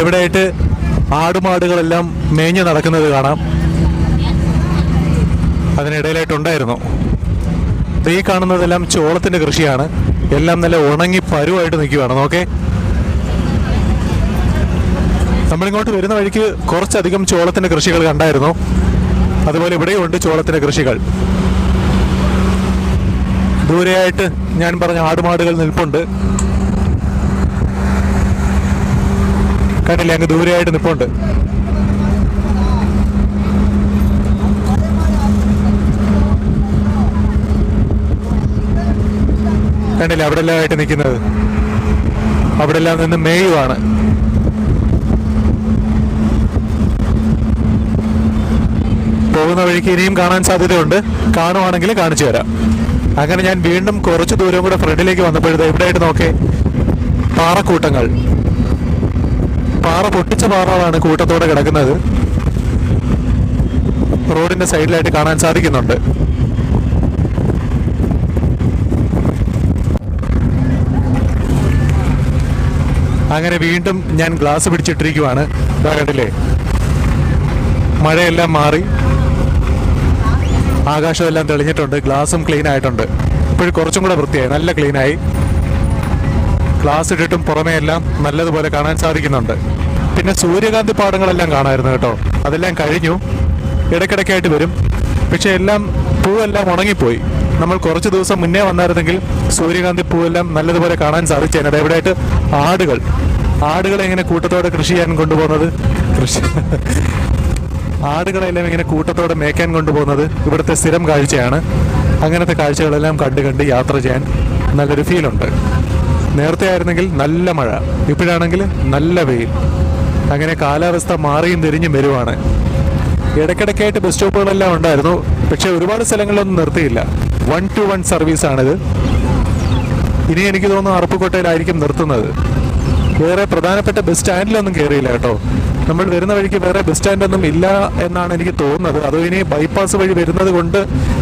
ഇവിടെയായിട്ട് ആടുമാടുകളെല്ലാം മേഞ്ഞ് നടക്കുന്നത് കാണാം. അതിനിടയിലായിട്ടുണ്ടായിരുന്നു. ഈ കാണുന്നതെല്ലാം ചോളത്തിൻ്റെ കൃഷിയാണ്. എല്ലാം നല്ല ഉണങ്ങി പരുവായിട്ട് നിൽക്കുകയാണ്. നോക്കേ, നമ്മളിങ്ങോട്ട് വരുന്ന വഴിക്ക് കുറച്ചധികം ചോളത്തിൻ്റെ കൃഷികൾ കണ്ടായിരുന്നു. അതുപോലെ ഇവിടെയും ഉണ്ട് ചോളത്തിൻ്റെ കൃഷികൾ. ദൂരെയായിട്ട് ഞാൻ പറഞ്ഞ ആടുമാടുകൾ നിൽപ്പുണ്ട്. കണ്ടില്ലേ, അങ്ങ് ദൂരെയായിട്ട് നിൽപ്പുണ്ട്. കണ്ടില്ലേ അവിടെ എല്ലാം ആയിട്ട് നിൽക്കുന്നത്, അവിടെ എല്ലാം നിന്ന് മേയുവാണ്. പോകുന്ന വഴിക്ക് ഇനിയും കാണാൻ സാധ്യതയുണ്ട്. കാണുവാണെങ്കിൽ കാണിച്ചു തരാം. അങ്ങനെ ഞാൻ വീണ്ടും കുറച്ച് ദൂരം കൂടെ ഫ്രണ്ടിലേക്ക് വന്നപ്പോഴത്തെ ഇവിടെയായിട്ട് നോക്കേ, പാറക്കൂട്ടങ്ങൾ, പാറ പൊട്ടിച്ച പാറകളാണ് കൂട്ടത്തോടെ കിടക്കുന്നത്. റോഡിന്റെ സൈഡിലായിട്ട് കാണാൻ സാധിക്കുന്നുണ്ട്. അങ്ങനെ വീണ്ടും ഞാൻ ഗ്ലാസ് പിടിച്ചിട്ടിരിക്കുവാണ്. ഇതാ കണ്ടില്ലേ, മഴയെല്ലാം മാറി, ആകാശമെല്ലാം തെളിഞ്ഞിട്ടുണ്ട്, ഗ്ലാസും ക്ലീൻ ആയിട്ടുണ്ട്. ഇപ്പോഴും കുറച്ചും കൂടെ വൃത്തിയായി, നല്ല ക്ലീനായി. ഗ്ലാസ് ഇട്ടിട്ടും പുറമേ എല്ലാം നല്ലതുപോലെ കാണാൻ സാധിക്കുന്നുണ്ട്. പിന്നെ സൂര്യകാന്തി പാടങ്ങളെല്ലാം കാണാമായിരുന്നു കേട്ടോ, അതെല്ലാം കഴിഞ്ഞു. ഇടയ്ക്കിടയ്ക്കായിട്ട് വരും, പക്ഷെ എല്ലാം പൂവെല്ലാം ഉണങ്ങിപ്പോയി. നമ്മൾ കുറച്ച് ദിവസം മുന്നേ വന്നായിരുന്നെങ്കിൽ സൂര്യകാന്തി പൂവെല്ലാം നല്ലതുപോലെ കാണാൻ സാധിച്ചേനെ. അതെവിടെയായിട്ട് ആടുകളെ എങ്ങനെ കൂട്ടത്തോടെ കൃഷി ചെയ്യാൻ കൊണ്ടുപോകുന്നത്, ആടുകളെല്ലാം ഇങ്ങനെ കൂട്ടത്തോടെ മേയ്ക്കാൻ കൊണ്ടുപോകുന്നത് ഇവിടുത്തെ സ്ഥിരം കാഴ്ചയാണ്. അങ്ങനത്തെ കാഴ്ചകളെല്ലാം കണ്ട് യാത്ര ചെയ്യാൻ നല്ലൊരു ഫീലുണ്ട്. നേരത്തെ ആയിരുന്നെങ്കിൽ നല്ല മഴ, ഇപ്പോഴാണെങ്കിൽ നല്ല വെയിൽ. അങ്ങനെ കാലാവസ്ഥ മാറിയും തിരിഞ്ഞും വരുവാണ്. ഇടയ്ക്കിടയ്ക്കായിട്ട് ബസ് സ്റ്റോപ്പുകളെല്ലാം ഉണ്ടായിരുന്നു, പക്ഷെ ഒരുപാട് സ്ഥലങ്ങളിലൊന്നും നിർത്തിയില്ല. 1-to-1 സർവീസാണിത്. ഇനി എനിക്ക് തോന്നുന്നു അറുപ്പുകോട്ടയിലായിരിക്കും നിർത്തുന്നത്. വേറെ പ്രധാനപ്പെട്ട ബസ് സ്റ്റാൻഡിലൊന്നും കയറിയില്ല കേട്ടോ. നമ്മൾ വരുന്ന വഴിക്ക് വേറെ ബസ് സ്റ്റാൻഡൊന്നും ഇല്ല എന്നാണ് എനിക്ക് തോന്നുന്നത്. അതോ ഇനി ബൈപ്പാസ് വഴി വരുന്നത് കൊണ്ട്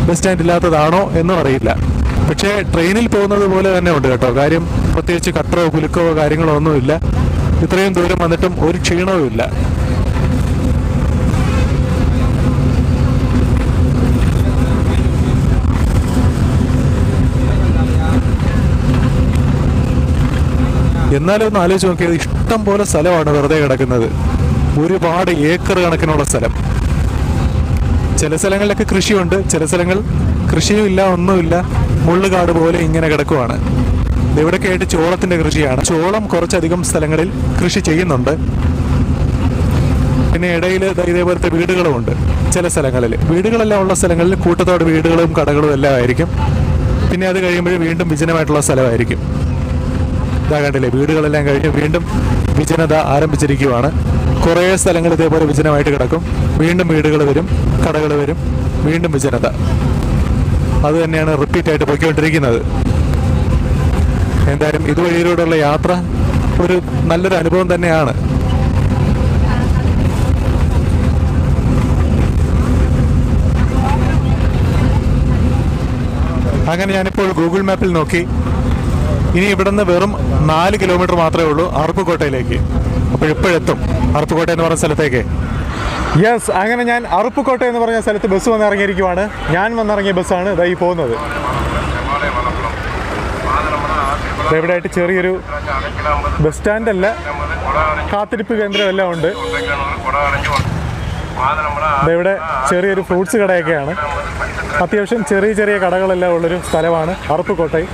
ബസ് സ്റ്റാൻഡ് ഇല്ലാത്തതാണോ എന്നും അറിയില്ല. പക്ഷേ ട്രെയിനിൽ പോകുന്നത് പോലെ തന്നെ ഉണ്ട് കേട്ടോ. കാര്യം പ്രത്യേകിച്ച് കട്ടറോ കുലുക്കോ കാര്യങ്ങളോ ഒന്നുമില്ല. ഇത്രയും ദൂരം വന്നിട്ടും ഒരു ക്ഷീണവും ഇല്ല. എന്നാലും ഒന്ന് ആലോചിച്ച് നോക്കിയത്, ഇഷ്ടം പോലെ സ്ഥലമാണ് വെറുതെ കിടക്കുന്നത്. ഒരുപാട് ഏക്കർ കണക്കിനുള്ള സ്ഥലം. ചില സ്ഥലങ്ങളിലൊക്കെ കൃഷിയുണ്ട്, ചില സ്ഥലങ്ങൾ കൃഷിയും ഇല്ല, ഒന്നുമില്ല, മുള്ളുകാട് പോലെ ഇങ്ങനെ കിടക്കുവാണ്. ഇവിടെയൊക്കെ ആയിട്ട് ചോളത്തിന്റെ കൃഷിയാണ്. ചോളം കുറച്ചധികം സ്ഥലങ്ങളിൽ കൃഷി ചെയ്യുന്നുണ്ട്. പിന്നെ ഇടയിൽ ഇതേപോലത്തെ വീടുകളും ഉണ്ട്. ചില സ്ഥലങ്ങളിൽ വീടുകളെല്ലാം ഉള്ള സ്ഥലങ്ങളിൽ കൂട്ടത്തോടെ വീടുകളും കടകളും എല്ലാം ആയിരിക്കും. പിന്നെ അത് കഴിയുമ്പോൾ വീണ്ടും വിജനമായിട്ടുള്ള സ്ഥലമായിരിക്കും. ഇതാ കണ്ടില്ലേ, വീടുകളെല്ലാം കഴിഞ്ഞ് വീണ്ടും വിജനത ആരംഭിച്ചിരിക്കുവാണ്. കുറേ സ്ഥലങ്ങൾ ഇതേപോലെ വിജനമായിട്ട് കിടക്കും. വീണ്ടും വീടുകൾ വരും, കടകൾ വരും, വീണ്ടും വിജനത. അത് തന്നെയാണ് റിപ്പീറ്റായിട്ട് പോയിക്കൊണ്ടിരിക്കുന്നത്. എന്തായാലും ഇതുവഴിയിലൂടെയുള്ള യാത്ര ഒരു നല്ലൊരു അനുഭവം തന്നെയാണ്. അങ്ങനെ ഞാനിപ്പോൾ ഗൂഗിൾ മാപ്പിൽ നോക്കി. ഇനി ഇവിടുന്ന് വെറും 4 കിലോമീറ്റർ മാത്രമേ ഉള്ളൂ അറുപ്പുകോട്ടയിലേക്ക്. അപ്പോൾ ഇപ്പോഴെത്തും അറുപ്പുകോട്ട എന്ന് പറഞ്ഞ സ്ഥലത്തേക്ക്. യെസ്, അങ്ങനെ ഞാൻ അറുപ്പുകോട്ട എന്ന് പറഞ്ഞ സ്ഥലത്ത് ബസ് വന്നിറങ്ങിയിരിക്കുവാണ്. ഞാൻ വന്നിറങ്ങിയ ബസ്സാണ് ഇതായി പോകുന്നത്. ഇവിടെയായിട്ട് ചെറിയൊരു ബസ് സ്റ്റാൻഡല്ല, കാത്തിരിപ്പ് കേന്ദ്രമെല്ലാം ഉണ്ട്. ഇവിടെ ചെറിയൊരു ഫ്രൂട്ട്സ് കടയൊക്കെയാണ്. അത്യാവശ്യം ചെറിയ ചെറിയ കടകളെല്ലാം ഉള്ളൊരു സ്ഥലമാണ് അറുപ്പുകോട്ടൈ.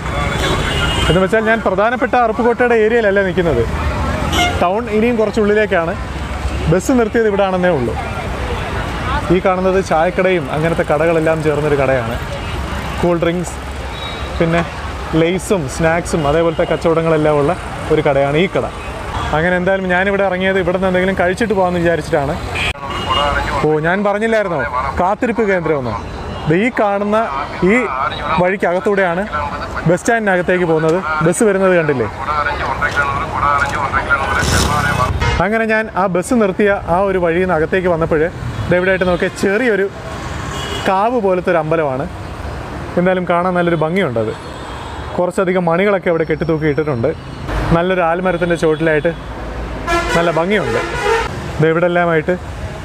എന്ന് വെച്ചാൽ ഞാൻ പ്രധാനപ്പെട്ട അറുപ്പുകോട്ടയുടെ ഏരിയയിലല്ല നിൽക്കുന്നത്. ടൗൺ ഇനിയും കുറച്ചുള്ളിലേക്കാണ്. ബസ് നിർത്തിയത് ഇവിടെ ആണെന്നേ ഉള്ളൂ. ഈ കാണുന്നത് ചായക്കടയും അങ്ങനത്തെ കടകളെല്ലാം ചേർന്നൊരു കടയാണ്. കൂൾ ഡ്രിങ്ക്സ്, പിന്നെ ലേസും സ്നാക്സും അതേപോലത്തെ കച്ചവടങ്ങളെല്ലാം ഉള്ള ഒരു കടയാണ് ഈ കട. അങ്ങനെ എന്തായാലും ഞാനിവിടെ ഇറങ്ങിയത് ഇവിടെ നിന്ന് എന്തെങ്കിലും കഴിച്ചിട്ട് പോകാമെന്ന് വിചാരിച്ചിട്ടാണ്. ഞാൻ പറഞ്ഞില്ലായിരുന്നോ കാത്തിരിപ്പ് കേന്ദ്രമൊന്നും. ഈ കാണുന്ന ഈ വഴിക്കകത്തൂടെയാണ് ബസ് സ്റ്റാൻഡിനകത്തേക്ക് പോകുന്നത്. ബസ് വരുന്നത് കണ്ടില്ലേ. അങ്ങനെ ഞാൻ ആ ബസ് നിർത്തിയ ആ ഒരു വഴിയിൽ നിന്ന് അകത്തേക്ക് വന്നപ്പോൾ ഇവിടെയായിട്ട് നോക്കിയ ചെറിയൊരു കാവ് പോലത്തെ ഒരു അമ്പലമാണ്. എന്തായാലും കാണാൻ നല്ലൊരു ഭംഗിയുണ്ടത്. കുറച്ചധികം മണികളൊക്കെ അവിടെ കെട്ടിത്തൂക്കി ഇട്ടിട്ടുണ്ട്. നല്ലൊരു ആൽമരത്തിൻ്റെ ചുവട്ടിലായിട്ട് നല്ല ഭംഗിയുണ്ട്. ഇവിടെല്ലാമായിട്ട്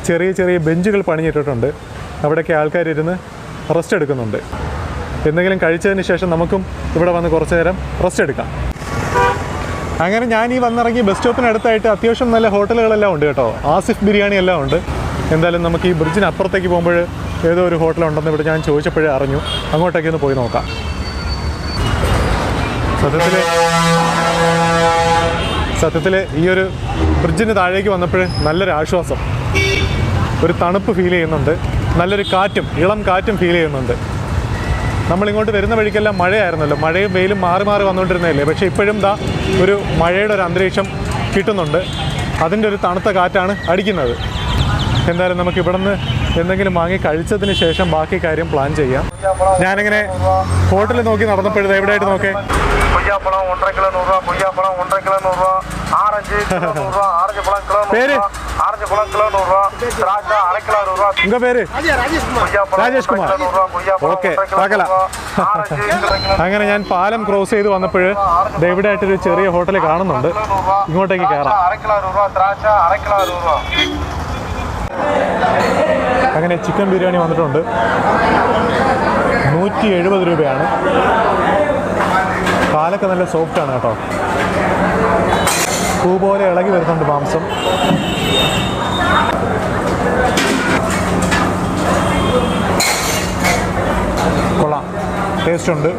ചെറിയ ചെറിയ ബെഞ്ചുകൾ പണിഞ്ഞിട്ടിട്ടുണ്ട്. അവിടെയൊക്കെ ആൾക്കാരിരുന്ന് റെസ്റ്റ് എടുക്കുന്നുണ്ട്. എന്തെങ്കിലും കഴിച്ചതിന് ശേഷം നമുക്കും ഇവിടെ വന്ന് കുറച്ച് നേരം റെസ്റ്റ് എടുക്കാം. അങ്ങനെ ഞാൻ ഈ വന്നിറങ്ങി ബസ് സ്റ്റോപ്പിനടുത്തായിട്ട് അത്യാവശ്യം നല്ല ഹോട്ടലുകളെല്ലാം ഉണ്ട് കേട്ടോ. ആസിഫ് ബിരിയാണി എല്ലാം ഉണ്ട്. എന്തായാലും നമുക്ക് ഈ ബ്രിഡ്ജിന് അപ്പുറത്തേക്ക് പോകുമ്പോൾ ഏതോ ഒരു ഹോട്ടലുണ്ടെന്ന് ഇവിടെ ഞാൻ ചോദിച്ചപ്പോഴേ അറിഞ്ഞു. അങ്ങോട്ടേക്ക് ഒന്ന് പോയി നോക്കാം. സത്യത്തിൽ ഈ ഒരു ബ്രിഡ്ജിന് താഴേക്ക് വന്നപ്പോൾ നല്ലൊരു ആശ്വാസം, ഒരു തണുപ്പ് ഫീൽ ചെയ്യുന്നുണ്ട്, നല്ലൊരു കാറ്റും ഇളം കാറ്റും ഫീൽ ചെയ്യുന്നുണ്ട്. നമ്മളിങ്ങോട്ട് വരുന്ന വഴിക്കെല്ലാം മഴയായിരുന്നല്ലോ, മഴയും വെയിലും മാറി മാറി വന്നുകൊണ്ടിരുന്നതല്ലേ. പക്ഷേ ഇപ്പോഴും ഒരു മഴയുടെ ഒരു അന്തരീക്ഷം കിട്ടുന്നുണ്ട്, അതിൻ്റെ ഒരു തണുത്ത കാറ്റാണ് അടിക്കുന്നത്. എന്തായാലും നമുക്ക് ഇവിടെ നിന്ന് എന്തെങ്കിലും വാങ്ങി കഴിച്ചതിന് ശേഷം ബാക്കി കാര്യം പ്ലാൻ ചെയ്യാം. ഞാനിങ്ങനെ ഹോട്ടലിൽ നോക്കി നടന്നപ്പോഴത് എവിടെയായിട്ട് നോക്കേ, പേര് ഉങ്ക പേര് രാജേഷ് കുമാർ. ഓക്കെ, പാക്കല. അങ്ങനെ ഞാൻ പാലം ക്രോസ് ചെയ്ത് വന്നപ്പോൾ എവിടെയായിട്ടൊരു ചെറിയ ഹോട്ടൽ കാണുന്നുണ്ട്, ഇങ്ങോട്ടേക്ക് കയറാം. അങ്ങനെ ചിക്കൻ ബിരിയാണി വന്നിട്ടുണ്ട്, 170 രൂപയാണ്. കാലൊക്കെ നല്ല സോഫ്റ്റാണ് കേട്ടോ, പൂ പോലെ ഇളകി വരുന്നുണ്ട് മാംസം. കൊള്ളാം, ടേസ്റ്റ് ഉണ്ട്.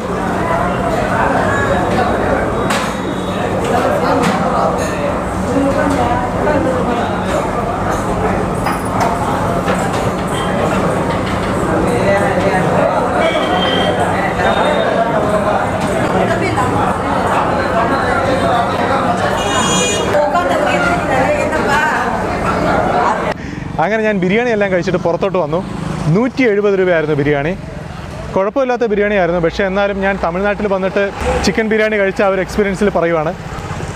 അങ്ങനെ ഞാൻ ബിരിയാണി എല്ലാം കഴിച്ചിട്ട് പുറത്തോട്ട് വന്നു. 170 രൂപയായിരുന്നു ബിരിയാണി. കുഴപ്പമില്ലാത്ത ബിരിയാണി ആയിരുന്നു. പക്ഷേ എന്നാലും ഞാൻ തമിഴ്നാട്ടിൽ വന്നിട്ട് ചിക്കൻ ബിരിയാണി കഴിച്ച ആ ഒരു എക്സ്പീരിയൻസിൽ പറയുവാണ്,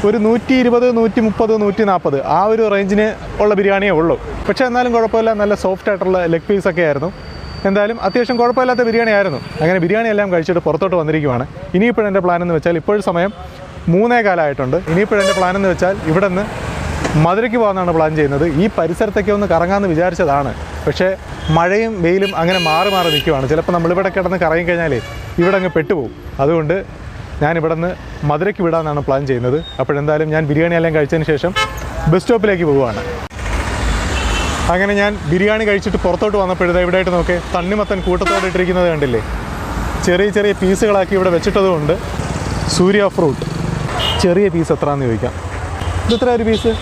ഒരു 120, 130, 140 ആ ഒരു റേഞ്ചിന് ഉള്ള ബിരിയാണിയേ ഉള്ളൂ. പക്ഷേ എന്നാലും കുഴപ്പമില്ല, നല്ല സോഫ്റ്റ് ആയിട്ടുള്ള ലെഗ് പീസൊക്കെ ആയിരുന്നു. എന്തായാലും അത്യാവശ്യം കുഴപ്പമില്ലാത്ത ബിരിയാണി ആയിരുന്നു. അങ്ങനെ ബിരിയാണി എല്ലാം കഴിച്ചിട്ട് പുറത്തോട്ട് വന്നിരിക്കുവാണ്. ഇനിയിപ്പോഴെൻ്റെ പ്ലാൻ എന്ന് വെച്ചാൽ, ഇപ്പോഴും സമയം 3:15 ആയിട്ടുണ്ട്. ഇനിയിപ്പോഴെൻ്റെ പ്ലാൻ എന്ന് വെച്ചാൽ ഇവിടെ നിന്ന് മധുരയ്ക്ക് പോകാനാണ് പ്ലാൻ ചെയ്യുന്നത്. ഈ പരിസരത്തൊക്കെ ഒന്ന് കറങ്ങാമെന്ന് വിചാരിച്ചതാണ്, പക്ഷേ മഴയും വെയിലും അങ്ങനെ മാറി മാറി നിൽക്കുവാണ്. ചിലപ്പോൾ നമ്മളിവിടെ കിടന്ന് കറങ്ങിക്കഴിഞ്ഞാലേ ഇവിടെ അങ്ങ് പെട്ടുപോകും. അതുകൊണ്ട് ഞാനിവിടെ നിന്ന് മധുരയ്ക്ക് വിടാമെന്നാണ് പ്ലാൻ ചെയ്യുന്നത്. അപ്പോഴെന്തായാലും ഞാൻ ബിരിയാണി എല്ലാം കഴിച്ചതിന് ശേഷം ബസ് സ്റ്റോപ്പിലേക്ക് പോവുകയാണ്. അങ്ങനെ ഞാൻ ബിരിയാണി കഴിച്ചിട്ട് പുറത്തോട്ട് വന്നപ്പോഴത്തെ ഇവിടെയായിട്ട് നോക്കേ, തണ്ണിമത്തൻ കൂട്ടത്തോടെ ഇട്ടിരിക്കുന്നത് കണ്ടില്ലേ, ചെറിയ ചെറിയ പീസുകളാക്കി ഇവിടെ വെച്ചിട്ടതുകൊണ്ട്. സൂര്യ ഫ്രൂട്ട് ചെറിയ പീസ് എത്രയാണെന്ന് ചോദിക്കാം. ഇതെത്ര ഒരു പീസ്?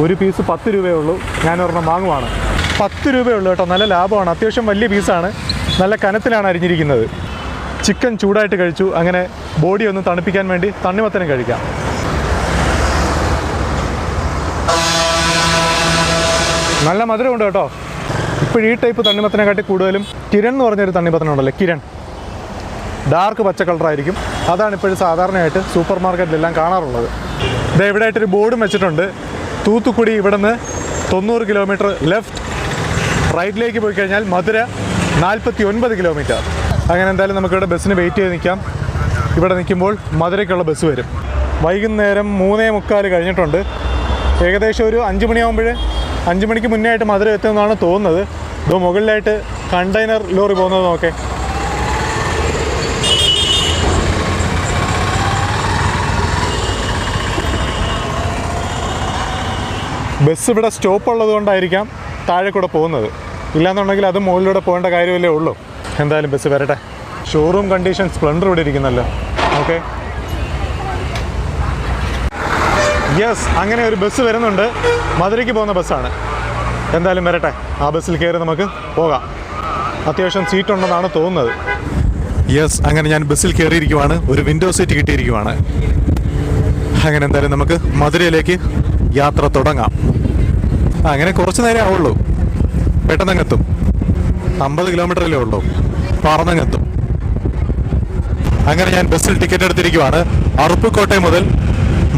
ഒരു പീസ് 10 രൂപയേ ഉള്ളൂ. ഞാൻ ഒരെണ്ണം വാങ്ങുവാണ്. 10 രൂപയേ ഉള്ളൂ കേട്ടോ, നല്ല ലാഭമാണ്. അത്യാവശ്യം വലിയ പീസാണ്, നല്ല കനത്തിലാണ് അരിഞ്ഞിരിക്കുന്നത്. ചിക്കൻ ചൂടായിട്ട് കഴിച്ചു. അങ്ങനെ ബോഡി ഒന്ന് തണുപ്പിക്കാൻ വേണ്ടി തണ്ണിമത്തനും കഴിക്കാം. നല്ല മധുരമുണ്ട് കേട്ടോ. ഇപ്പോൾ ഈ ടൈപ്പ് തണ്ണിമത്തനെക്കാട്ടി കൂടുതലും കിരൺ എന്ന് പറഞ്ഞൊരു തണ്ണിമത്തനുണ്ടല്ലോ, കിരൺ, ഡാർക്ക് പച്ച കളറായിരിക്കും. അതാണ് ഇപ്പോഴും സാധാരണയായിട്ട് സൂപ്പർ മാർക്കറ്റിലെല്ലാം കാണാറുള്ളത്. ഇത് ഇവിടെയായിട്ടൊരു ബോർഡും വെച്ചിട്ടുണ്ട്, തൂത്തുക്കുടി ഇവിടെ നിന്ന് 90 കിലോമീറ്റർ ലെഫ്റ്റ്, റൈറ്റിലേക്ക് പോയി കഴിഞ്ഞാൽ മധുര 49 കിലോമീറ്റർ. അങ്ങനെ എന്തായാലും നമുക്കിവിടെ ബസ്സിന് വെയിറ്റ് ചെയ്ത് നിൽക്കാം. ഇവിടെ നിൽക്കുമ്പോൾ മധുരയ്ക്കുള്ള ബസ് വരും. വൈകുന്നേരം 3:45 കഴിഞ്ഞിട്ടുണ്ട്. ഏകദേശം ഒരു 5 മണിയാകുമ്പോൾ, 5 മണിക്ക് മുന്നേ ആയിട്ട് മധുര എത്തുമെന്നാണ് തോന്നുന്നത്. ഇത് മുകളിലായിട്ട് കണ്ടെയ്നർ ലോറി പോകുന്നത് നോക്കേ. ബസ് ഇവിടെ സ്റ്റോപ്പ് ഉള്ളത് കൊണ്ടായിരിക്കാം താഴെ കൂടെ പോകുന്നത്. ഇല്ലാന്നുണ്ടെങ്കിൽ അത് മുകളിലൂടെ പോകേണ്ട കാര്യമല്ലേ ഉള്ളൂ. എന്തായാലും ബസ് വരട്ടെ. ഷോറൂം കണ്ടീഷൻ സ്പ്ലെൻഡർ ഇവിടെ ഇരിക്കുന്നല്ലോ. ഓക്കെ, യെസ്, അങ്ങനെ ഒരു ബസ് വരുന്നുണ്ട്. മധുരയ്ക്ക് പോകുന്ന ബസ്സാണ്. എന്തായാലും വരട്ടെ, ആ ബസ്സിൽ കയറി നമുക്ക് പോകാം. അത്യാവശ്യം സീറ്റ് ഉണ്ടെന്നാണ് തോന്നുന്നത്. യെസ്, അങ്ങനെ ഞാൻ ബസ്സിൽ കയറിയിരിക്കുവാണ്. ഒരു വിൻഡോ സീറ്റ് കിട്ടിയിരിക്കുവാണ്. അങ്ങനെ എന്തായാലും നമുക്ക് മധുരയിലേക്ക് യാത്ര തുടങ്ങാം. അങ്ങനെ കുറച്ച് നേരം ആവുള്ളൂ, പെട്ടെന്നങ്ങെത്തും. 50 കിലോമീറ്ററിലേ ഉള്ളൂ, പറന്നങ്ങെത്തും. അങ്ങനെ ഞാൻ ബസ്സിൽ ടിക്കറ്റ് എടുത്തിരിക്കുവാണ്. അറുപ്പുക്കോട്ടയം മുതൽ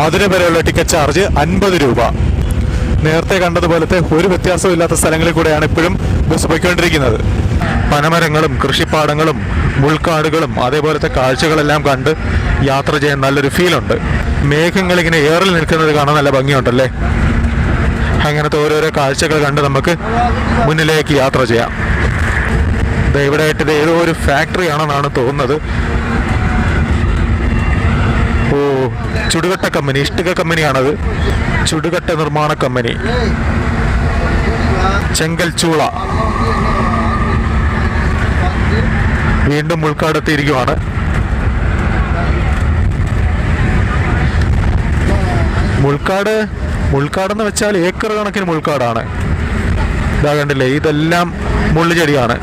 മധുര വരെയുള്ള ടിക്കറ്റ് ചാർജ് 50 രൂപ. നേരത്തെ കണ്ടതുപോലത്തെ ഒരു വ്യത്യാസവും ഇല്ലാത്ത സ്ഥലങ്ങളിൽ കൂടെയാണ് ഇപ്പോഴും ബസ് പോയിക്കൊണ്ടിരിക്കുന്നത്. പനമരങ്ങളും കൃഷിപ്പാടങ്ങളും മുൾക്കാടുകളും അതേപോലത്തെ കാഴ്ചകളെല്ലാം കണ്ട് യാത്ര ചെയ്യാൻ നല്ലൊരു ഫീലുണ്ട്. മേഘങ്ങളിങ്ങനെ ഏറിൽ നിൽക്കുന്നത് കാണാൻ നല്ല ഭംഗിയുണ്ടല്ലേ. അങ്ങനത്തെ ഓരോരോ കാഴ്ചകൾ കണ്ട് നമുക്ക് മുന്നിലേക്ക് യാത്ര ചെയ്യാം. ഇവിടെയായിട്ട് ഇത് ഏതോ ഒരു ഫാക്ടറി ആണെന്നാണ് തോന്നുന്നത്. ഓ, ചുടുകട്ട കമ്പനി, ഇഷ്ടിക കമ്പനിയാണത്. ചുടുകട്ട നിർമ്മാണ കമ്പനി, ചെങ്കൽച്ചൂള. വീണ്ടും മുൾക്കാടെത്തിയിരിക്കുവാണ്. മുൾക്കാടെന്ന് വെച്ചാൽ ഏക്കർ കണക്കിന് മുൾക്കാടാണ്. ഇതാ കണ്ടില്ലേ, ഇതെല്ലാം മുള്ളുചെടിയാണ്.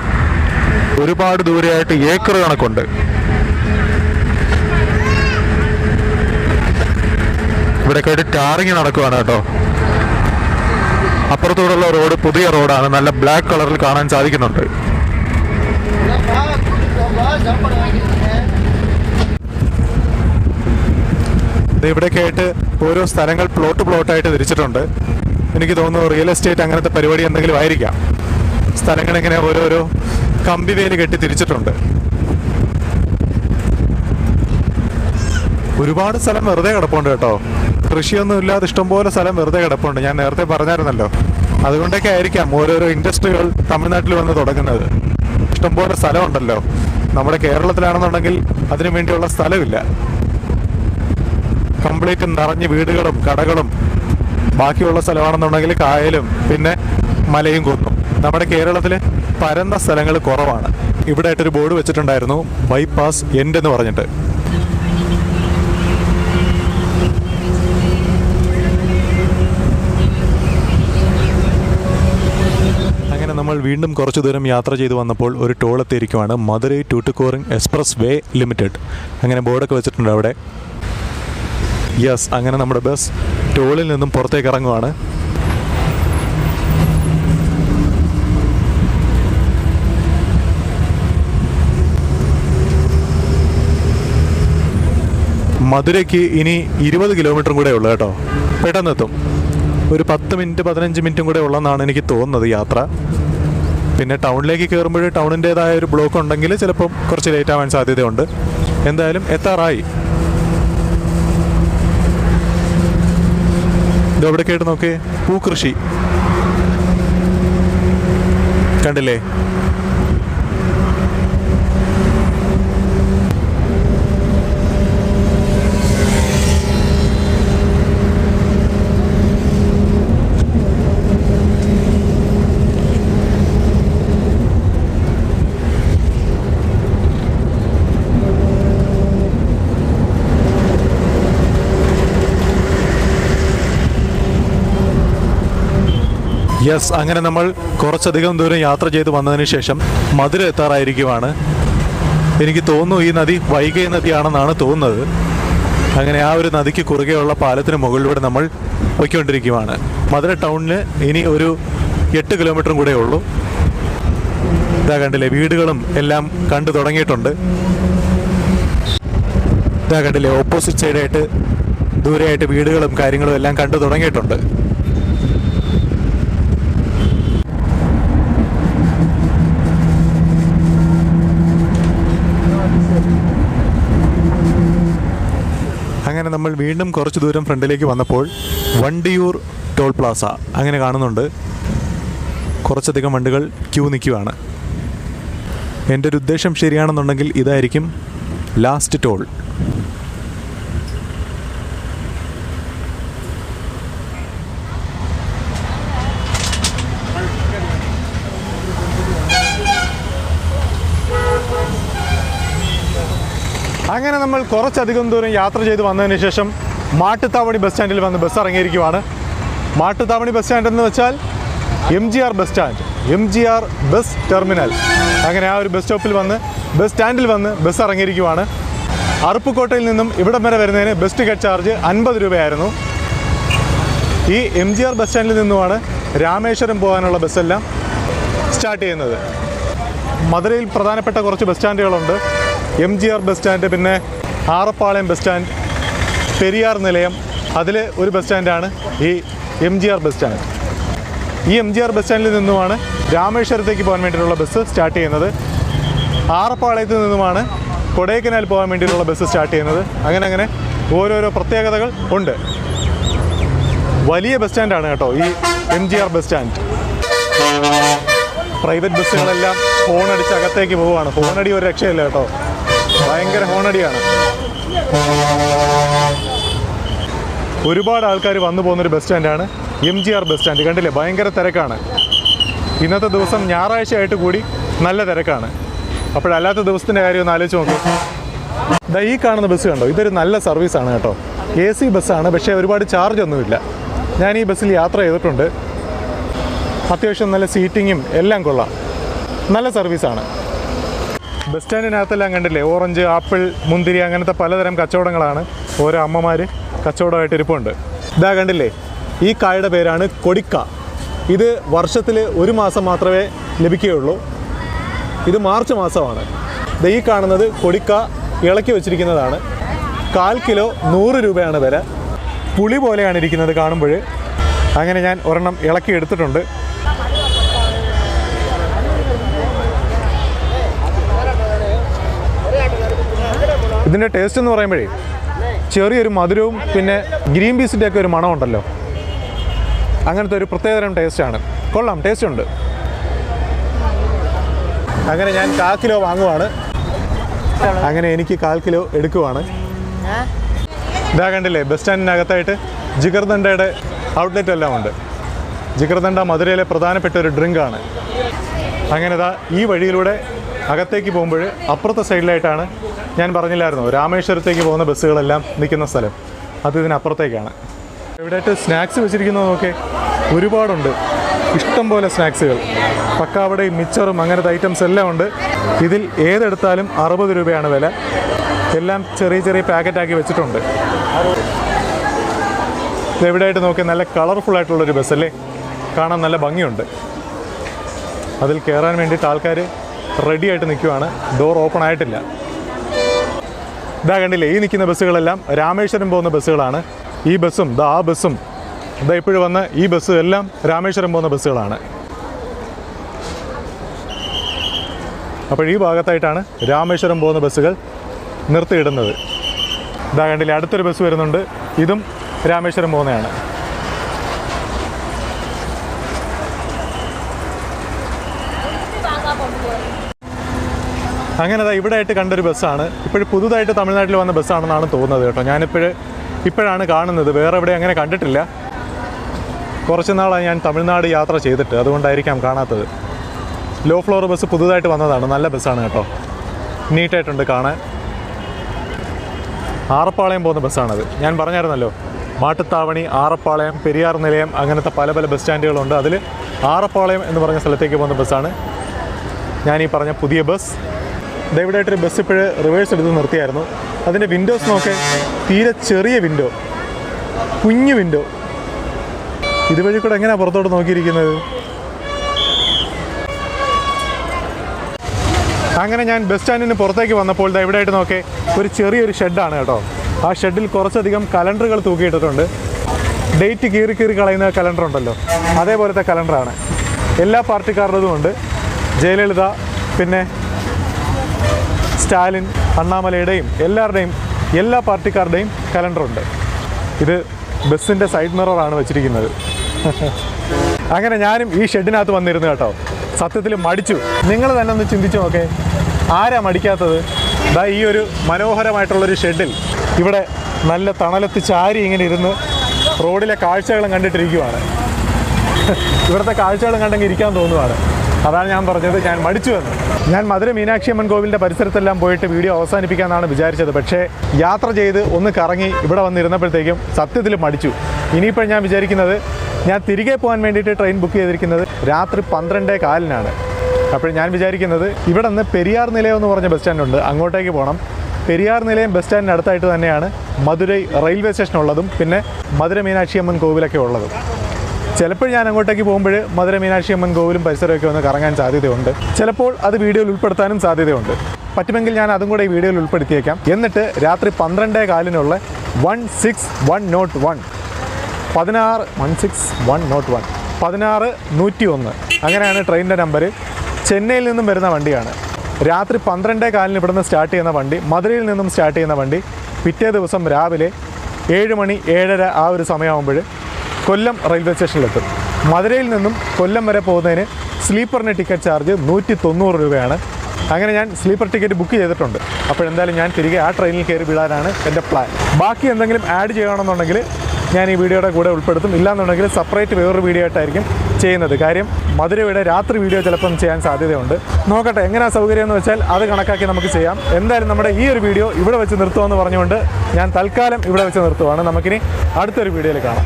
ഒരുപാട് ദൂരെയായിട്ട് ഏക്കർ കണക്കുണ്ട്. ഇവിടെ കേട്ട് ടാറിങ് നടക്കുവാണ് കേട്ടോ. അപ്പുറത്തോടുള്ള റോഡ് പുതിയ റോഡാണ്, നല്ല ബ്ലാക്ക് കളറിൽ കാണാൻ സാധിക്കുന്നുണ്ട്. ഇവിടെയൊക്കെ ആയിട്ട് ഓരോ സ്ഥലങ്ങൾ പ്ലോട്ടായിട്ട് തിരിച്ചിട്ടുണ്ട്. എനിക്ക് തോന്നുന്നു റിയൽ എസ്റ്റേറ്റ് അങ്ങനത്തെ പരിപാടി എന്തെങ്കിലും ആയിരിക്കാം. സ്ഥലങ്ങൾ ഇങ്ങനെ ഓരോരോ കമ്പിവേലി കെട്ടി തിരിച്ചിട്ടുണ്ട്. ഒരുപാട് സ്ഥലം വെറുതെ കിടപ്പുണ്ട് കേട്ടോ. കൃഷിയൊന്നും ഇല്ലാതെ ഇഷ്ടംപോലെ സ്ഥലം വെറുതെ കിടപ്പുണ്ട്. ഞാൻ നേരത്തെ പറഞ്ഞായിരുന്നല്ലോ, അതുകൊണ്ടൊക്കെ ആയിരിക്കാം ഓരോരോ ഇൻഡസ്ട്രികൾ തമിഴ്നാട്ടിൽ വന്ന് തുടങ്ങുന്നത്. ഇഷ്ടംപോലെ സ്ഥലമുണ്ടല്ലോ. നമ്മുടെ കേരളത്തിലാണെന്നുണ്ടെങ്കിൽ അതിനു വേണ്ടിയുള്ള സ്ഥലമില്ല. കംപ്ലീറ്റ് നിറഞ്ഞ് വീടുകളും കടകളും, ബാക്കിയുള്ള സ്ഥലമാണെന്നുണ്ടെങ്കിൽ കായലും പിന്നെ മലയും കുന്നും. നമ്മുടെ കേരളത്തിൽ പരന്ന സ്ഥലങ്ങൾ കുറവാണ്. ഇവിടെ ആയിട്ടൊരു ബോർഡ് വെച്ചിട്ടുണ്ടായിരുന്നു, ബൈപ്പാസ് എൻഡ് എന്ന് പറഞ്ഞിട്ട്. അങ്ങനെ നമ്മൾ വീണ്ടും കുറച്ചു ദൂരം യാത്ര ചെയ്ത് വന്നപ്പോൾ ഒരു ടോൾ എത്തിയിരിക്കുവാണ്. Madurai Tuticorin expressway limited. അങ്ങനെ ബോർഡൊക്കെ വെച്ചിട്ടുണ്ട് അവിടെ. യെസ്, അങ്ങനെ നമ്മുടെ ബസ് ടോളിൽ നിന്നും പുറത്തേക്ക് ഇറങ്ങുവാണ്. മധുരയ്ക്ക് ഇനി 20 കിലോമീറ്ററും കൂടെ ഉള്ളു കേട്ടോ. പെട്ടെന്നെത്തും. ഒരു 10 മിനിറ്റ് 15 മിനിറ്റും കൂടെ ഉള്ളതെന്നാണ് എനിക്ക് തോന്നുന്നത് യാത്ര. പിന്നെ ടൗണിലേക്ക് കയറുമ്പോൾ ടൗണിൻ്റേതായ ഒരു ബ്ലോക്ക് ഉണ്ടെങ്കിൽ ചിലപ്പം കുറച്ച് ലേറ്റ് ആവാൻ സാധ്യതയുണ്ട്. എന്തായാലും എത്താറായി. ഇതെവിടെ കേട്ട് നോക്കേ, പൂക്കൃഷി കണ്ടില്ലേ. യെസ്, അങ്ങനെ നമ്മൾ കുറച്ചധികം ദൂരം യാത്ര ചെയ്ത് വന്നതിന് ശേഷം മധുര എത്താറായിരിക്കുവാണ്. എനിക്ക് തോന്നുന്നു ഈ നദി വൈഗൈ നദിയാണെന്നാണ് തോന്നുന്നത്. അങ്ങനെ ആ ഒരു നദിക്ക് കുറുകെയുള്ള പാലത്തിന് മുകളിലൂടെ നമ്മൾ പോയിക്കൊണ്ടിരിക്കുവാണ്. മധുര ടൗണിന് ഇനി ഒരു 8 കിലോമീറ്ററും കൂടെ ഉള്ളൂ. ഇതാ കണ്ടില്ലേ, വീടുകളും എല്ലാം കണ്ടു തുടങ്ങിയിട്ടുണ്ട്. ഇതാ കണ്ടില്ലേ, ഓപ്പോസിറ്റ് സൈഡായിട്ട് ദൂരെയായിട്ട് വീടുകളും കാര്യങ്ങളും എല്ലാം കണ്ടു തുടങ്ങിയിട്ടുണ്ട്. അങ്ങനെ നമ്മൾ വീണ്ടും കുറച്ച് ദൂരം ഫ്രണ്ടിലേക്ക് വന്നപ്പോൾ വണ്ടിയൂർ ടോൾ പ്ലാസ അങ്ങനെ കാണുന്നുണ്ട്. കുറച്ചധികം വണ്ടികൾ ക്യൂ നിൽക്കുകയാണ്. എൻ്റെ ഒരു ഉദ്ദേശം ശരിയാണെന്നുണ്ടെങ്കിൽ ഇതായിരിക്കും ലാസ്റ്റ് ടോൾ. അങ്ങനെ നമ്മൾ കുറച്ചധികം ദൂരം യാത്ര ചെയ്ത് വന്നതിന് ശേഷം മാട്ടുത്താവണി ബസ് സ്റ്റാൻഡിൽ വന്ന് ബസ് ഇറങ്ങിയിരിക്കുവാണ്. മാട്ടുത്താവണി ബസ് സ്റ്റാൻഡ് എന്ന് വെച്ചാൽ MGR bus stand, MGR bus terminal. അങ്ങനെ ആ ഒരു ബസ് സ്റ്റോപ്പിൽ വന്ന് ബസ് സ്റ്റാൻഡിൽ വന്ന് ബസ് ഇറങ്ങിയിരിക്കുവാണ്. അറുപ്പുക്കോട്ടയിൽ നിന്നും ഇവിടം വരെ വരുന്നതിന് ബസ് ടിക്കറ്റ് ചാർജ് 50 രൂപയായിരുന്നു. ഈ MGR ബസ് സ്റ്റാൻഡിൽ നിന്നുമാണ് രാമേശ്വരം പോകാനുള്ള ബസ്സെല്ലാം സ്റ്റാർട്ട് ചെയ്യുന്നത്. മധുരയിൽ പ്രധാനപ്പെട്ട കുറച്ച് ബസ് സ്റ്റാൻഡുകളുണ്ട്. MGR ബസ് സ്റ്റാൻഡ്, പിന്നെ ആറപ്പാളയം ബസ് സ്റ്റാൻഡ്, പെരിയാർ നിലയം. അതിൽ ഒരു ബസ് സ്റ്റാൻഡാണ് ഈ MGR ബസ് സ്റ്റാൻഡ്. ഈ MGR ബസ് സ്റ്റാൻഡിൽ നിന്നുമാണ് രാമേശ്വരത്തേക്ക് പോകാൻ വേണ്ടിയിട്ടുള്ള ബസ് സ്റ്റാർട്ട് ചെയ്യുന്നത്. ആറപ്പാളയത്തിൽ നിന്നുമാണ് കൊടൈക്കനാൽ പോകാൻ വേണ്ടിയിട്ടുള്ള ബസ് സ്റ്റാർട്ട് ചെയ്യുന്നത്. അങ്ങനെ ഓരോരോ പ്രത്യേകതകൾ ഉണ്ട്. വലിയ ബസ് സ്റ്റാൻഡാണ് കേട്ടോ ഈ MGR ബസ് സ്റ്റാൻഡ്. പ്രൈവറ്റ് ബസ്സുകളെല്ലാം ഹോണടിച്ച് അകത്തേക്ക് പോവുകയാണ്. ഹോണടി ഒരു രക്ഷയില്ല കേട്ടോ, ഭയങ്കര ഹോണടിയാണ്. ഒരുപാട് ആൾക്കാർ വന്നു പോകുന്നൊരു ബസ് സ്റ്റാൻഡാണ് MGR ബസ് സ്റ്റാൻഡ്. കണ്ടില്ലേ, ഭയങ്കര തിരക്കാണ്. ഇന്നത്തെ ദിവസം ഞായറാഴ്ചയായിട്ട് കൂടി നല്ല തിരക്കാണ്. അപ്പോഴല്ലാത്ത ദിവസത്തിൻ്റെ കാര്യം ഒന്ന് ആലോചിച്ച് നോക്കൂ. ഈ കാണുന്ന ബസ് കണ്ടോ, ഇതൊരു നല്ല സർവീസാണ് കേട്ടോ. AC ബസ്സാണ്, പക്ഷേ ഒരുപാട് ചാർജ് ഒന്നുമില്ല. ഞാൻ ഈ ബസ്സിൽ യാത്ര ചെയ്തിട്ടുണ്ട്. അത്യാവശ്യം നല്ല സീറ്റിങ്ങും എല്ലാം കൊള്ളാം, നല്ല സർവീസാണ്. ബസ് സ്റ്റാൻഡിനകത്തെല്ലാം കണ്ടില്ലേ, ഓറഞ്ച്, ആപ്പിൾ, മുന്തിരി അങ്ങനത്തെ പലതരം കച്ചവടങ്ങളാണ്. ഓരോ അമ്മമാർ കച്ചവടമായിട്ട് ഇരിപ്പുണ്ട്. ഇതാ കണ്ടില്ലേ, ഈ കായുടെ പേരാണ് കൊടിക്ക. ഇത് വർഷത്തിൽ 1 മാസം മാത്രമേ ലഭിക്കുകയുള്ളൂ. ഇത് മാർച്ച് മാസമാണ്. ഈ കാണുന്നത് കൊടിക്ക ഇളക്കി വെച്ചിരിക്കുന്നതാണ്. 1/4 കിലോ 100 രൂപയാണ് വില. പുളി പോലെയാണ് ഇരിക്കുന്നത് കാണുമ്പോൾ. അങ്ങനെ ഞാൻ ഒരെണ്ണം ഇളക്കി എടുത്തിട്ടുണ്ട്. ഇതിൻ്റെ ടേസ്റ്റ് എന്ന് പറയുമ്പോഴേ ചെറിയൊരു മധുരവും പിന്നെ ഗ്രീൻ പീസിൻ്റെ ഒക്കെ ഒരു മണമുണ്ടല്ലോ, അങ്ങനത്തെ ഒരു പ്രത്യേകതരം ടേസ്റ്റാണ്. കൊള്ളാം, ടേസ്റ്റ് ഉണ്ട്. അങ്ങനെ ഞാൻ 1/4 കിലോ വാങ്ങുവാണ്. അങ്ങനെ എനിക്ക് 1/4 കിലോ എടുക്കുവാണ്. ഇതാ കണ്ടില്ലേ, ബസ് സ്റ്റാൻഡിനകത്തായിട്ട് ജിഗർദണ്ഡയുടെ ഔട്ട്ലെറ്റ് എല്ലാം ഉണ്ട്. ജിഗർദണ്ഡ മധുരയിലെ പ്രധാനപ്പെട്ട ഒരു ഡ്രിങ്കാണ്. അങ്ങനെ ഇതാ ഈ വഴിയിലൂടെ അകത്തേക്ക് പോകുമ്പോൾ അപ്പുറത്തെ സൈഡിലായിട്ടാണ് ഞാൻ പറഞ്ഞില്ലായിരുന്നു രാമേശ്വരത്തേക്ക് പോകുന്ന ബസ്സുകളെല്ലാം നിൽക്കുന്ന സ്ഥലം. അത് ഇതിനപ്പുറത്തേക്കാണ്. ഇവിടെയായിട്ട് സ്നാക്സ് വെച്ചിരിക്കുന്നത് നോക്കേ, ഒരുപാടുണ്ട്, ഇഷ്ടം പോലെ സ്നാക്സുകൾ. പക്കാവടയും മിച്ചറും അങ്ങനത്തെ ഐറ്റംസ് എല്ലാം ഉണ്ട്. ഇതിൽ ഏതെടുത്താലും 60 രൂപയാണ് വില. എല്ലാം ചെറിയ ചെറിയ പാക്കറ്റാക്കി വെച്ചിട്ടുണ്ട്. ഇതെവിടെയായിട്ട് നോക്കി നല്ല കളർഫുൾ ആയിട്ടുള്ളൊരു ബസ്സല്ലേ, കാണാൻ നല്ല ഭംഗിയുണ്ട്. അതിൽ കയറാൻ വേണ്ടിയിട്ട് ആൾക്കാർ റെഡി ആയിട്ട് നിൽക്കുവാണ്. ഡോർ ഓപ്പൺ ആയിട്ടില്ല. ഇതാ കണ്ടില്ലേ, ഈ നിൽക്കുന്ന ബസ്സുകളെല്ലാം രാമേശ്വരം പോകുന്ന ബസ്സുകളാണ്. ഈ ബസ്സും ആ ബസ്സും ഇതാ ഇപ്പോഴും വന്ന ഈ ബസ്സും എല്ലാം രാമേശ്വരം പോകുന്ന ബസ്സുകളാണ്. അപ്പോൾ ഈ ഭാഗത്തായിട്ടാണ് രാമേശ്വരം പോകുന്ന ബസ്സുകൾ നിർത്തിയിടുന്നത്. ഇതാ കണ്ടില്ലേ, അടുത്തൊരു ബസ് വരുന്നുണ്ട്. ഇതും രാമേശ്വരം പോകുന്നതാണ്. അങ്ങനെ അതാ ഇവിടെ ആയിട്ട് കണ്ടൊരു ബസ്സാണ്. ഇപ്പോഴും പുതുതായിട്ട് തമിഴ്നാട്ടിൽ വന്ന ബസ്സാണെന്നാണ് തോന്നുന്നത് കേട്ടോ. ഇപ്പോഴാണ് കാണുന്നത്, വേറെ എവിടെ അങ്ങനെ കണ്ടിട്ടില്ല. കുറച്ച് നാളായി ഞാൻ തമിഴ്നാട് യാത്ര ചെയ്തിട്ട്, അതുകൊണ്ടായിരിക്കാം കാണാത്തത്. ലോ ഫ്ലോർ ബസ് പുതുതായിട്ട് വന്നതാണ്, നല്ല ബസ്സാണ് കേട്ടോ, നീറ്റായിട്ടുണ്ട് കാണാൻ. ആറപ്പാളയം പോകുന്ന ബസ്സാണത്. ഞാൻ പറഞ്ഞായിരുന്നല്ലോ, മാട്ടുത്താവണി, ആറപ്പാളയം, പെരിയാർ നിലയം അങ്ങനത്തെ പല പല ബസ് സ്റ്റാൻഡുകളുണ്ട്. അതിൽ ആറപ്പാളയം എന്ന് പറഞ്ഞ സ്ഥലത്തേക്ക് പോകുന്ന ബസ്സാണ് ഞാൻ ഈ പറഞ്ഞ പുതിയ ബസ്. ഇതെവിടെയായിട്ടൊരു ബസ് ഇപ്പോഴ് റിവേഴ്സ് എടുത്ത് നിർത്തിയായിരുന്നു. അതിൻ്റെ വിൻഡോസ് നോക്കെ, തീരെ ചെറിയ വിൻഡോ, കുഞ്ഞു വിൻഡോ. ഇതുവഴി കൂടെ എങ്ങനെയാണ് പുറത്തോട്ട് നോക്കിയിരിക്കുന്നത്? അങ്ങനെ ഞാൻ ബസ് സ്റ്റാൻഡിന് പുറത്തേക്ക് വന്നപ്പോൾ ഇവിടെയായിട്ട് നോക്കേ, ഒരു ചെറിയൊരു ഷെഡാണ് കേട്ടോ. ആ ഷെഡിൽ കുറച്ചധികം കലണ്ടറുകൾ തൂക്കിയിട്ടിട്ടുണ്ട്. ഡേറ്റ് കീറി കളയുന്ന കലണ്ടർ ഉണ്ടല്ലോ, അതേപോലത്തെ കലണ്ടറാണ്. എല്ലാ പാർട്ടിക്കാരുടേതും ഉണ്ട്. ജയലളിത, പിന്നെ സ്റ്റാലിൻ, അണ്ണാമലയുടെയും എല്ലാവരുടെയും, എല്ലാ പാർട്ടിക്കാരുടെയും കലണ്ടറുണ്ട്. ഇത് ബസ്സിൻ്റെ സൈഡ് മിററാണ് വെച്ചിരിക്കുന്നത്. അങ്ങനെ ഞാനും ഈ ഷെഡിനകത്ത് വന്നിരുന്നു കേട്ടോ. സത്യത്തിൽ മടിച്ചു. നിങ്ങൾ തന്നെ ഒന്ന് ചിന്തിച്ചു നോക്കേ, ആരാ മടിക്കാത്തത്? ദാ ഈ ഒരു മനോഹരമായിട്ടുള്ളൊരു ഷെഡിൽ ഇവിടെ നല്ല തണലത്ത് ചാരി ഇങ്ങനെ ഇരുന്ന് റോഡിലെ കാഴ്ചകളും കണ്ടിട്ടിരിക്കുവാണ്. ഇവിടുത്തെ കാഴ്ചകളും കണ്ടെങ്കിൽ ഇരിക്കാൻ തോന്നുവാണ്. അതാണ് ഞാൻ പറഞ്ഞത്, ഞാൻ മടിച്ചു എന്ന്. ഞാൻ മധുര മീനാക്ഷി അമ്മൻ കോവിലിൻ്റെ പരിസരത്തെല്ലാം പോയിട്ട് വീഡിയോ അവസാനിപ്പിക്കാമെന്നാണ് വിചാരിച്ചത്. പക്ഷേ യാത്ര ചെയ്ത് ഒന്ന് കറങ്ങി ഇവിടെ വന്നിരുന്നപ്പോഴത്തേക്കും സത്യത്തിൽ മടിച്ചു. ഇനിയിപ്പോൾ ഞാൻ വിചാരിക്കുന്നത്, ഞാൻ തിരികെ പോകാൻ വേണ്ടിയിട്ട് ട്രെയിൻ ബുക്ക് ചെയ്തിരിക്കുന്നത് രാത്രി 12:15-നാണ്. അപ്പോൾ ഞാൻ വിചാരിക്കുന്നത് ഇവിടെ നിന്ന് പെരിയാർ നിലയം എന്ന് പറഞ്ഞ ബസ് സ്റ്റാൻഡുണ്ട്, അങ്ങോട്ടേക്ക് പോകണം. പെരിയാർ നിലയം ബസ് സ്റ്റാൻഡിന് അടുത്തായിട്ട് തന്നെയാണ് മധുരൈ റെയിൽവേ സ്റ്റേഷൻ ഉള്ളതും പിന്നെ മധുര മീനാക്ഷി അമ്മൻ കോവിലൊക്കെ ഉള്ളതും. ചിലപ്പോൾ ഞാൻ അങ്ങോട്ടേക്ക് പോകുമ്പോൾ മധുര മീനാക്ഷി അമ്മൻ കോവിലും പരിസരമൊക്കെ ഒന്ന് കറങ്ങാൻ സാധ്യതയുണ്ട്. ചിലപ്പോൾ അത് വീഡിയോയിൽ ഉൾപ്പെടുത്താനും സാധ്യതയുണ്ട്. പറ്റുമെങ്കിൽ ഞാൻ അതും കൂടെ ഈ വീഡിയോയിൽ ഉൾപ്പെടുത്തിയേക്കാം. എന്നിട്ട് രാത്രി 12:15-നുള്ള 16101 16101 അങ്ങനെയാണ് ട്രെയിനിൻ്റെ നമ്പർ. ചെന്നൈയിൽ നിന്നും വരുന്ന വണ്ടിയാണ്. രാത്രി 12:15 ഇവിടുന്ന് സ്റ്റാർട്ട് ചെയ്യുന്ന വണ്ടി, മധുരയിൽ നിന്നും സ്റ്റാർട്ട് ചെയ്യുന്ന വണ്ടി പിറ്റേ ദിവസം രാവിലെ 7 മണി 7:30 ആ ഒരു സമയമാകുമ്പോൾ കൊല്ലം റെയിൽവേ സ്റ്റേഷനിലെത്തും. മധുരയിൽ നിന്നും കൊല്ലം വരെ പോകുന്നതിന് സ്ലീപ്പറിന് ടിക്കറ്റ് ചാർജ് 190 രൂപയാണ്. അങ്ങനെ ഞാൻ സ്ലീപ്പർ ടിക്കറ്റ് ബുക്ക് ചെയ്തിട്ടുണ്ട്. അപ്പോൾ എന്തായാലും ഞാൻ തിരികെ ആ ട്രെയിനിൽ കയറി വിടാനാണ് എൻ്റെ പ്ലാൻ. ബാക്കി എന്തെങ്കിലും ആഡ് ചെയ്യണമെന്നുണ്ടെങ്കിൽ ഞാൻ ഈ വീഡിയോയുടെ കൂടെ ഉൾപ്പെടുത്തും. ഇല്ലാന്നുണ്ടെങ്കിൽ സെപ്പറേറ്റ് വേറൊരു വീഡിയോ ആയിട്ടായിരിക്കും ചെയ്യുന്നത്. കാര്യം മധുരയുടെ രാത്രി വീഡിയോ ചിലപ്പം ചെയ്യാൻ സാധ്യതയുണ്ട്. നോക്കട്ടെ എങ്ങനെയാണ് സൗകര്യം എന്ന് വെച്ചാൽ അത് കണക്കാക്കി നമുക്ക് ചെയ്യാം. എന്തായാലും നമ്മുടെ ഈ ഒരു വീഡിയോ ഇവിടെ വെച്ച് നിർത്തുമെന്ന് പറഞ്ഞുകൊണ്ട് ഞാൻ തൽക്കാലം ഇവിടെ വെച്ച് നിർത്തുവാണ്. നമുക്കിനി അടുത്തൊരു വീഡിയോയിൽ കാണാം.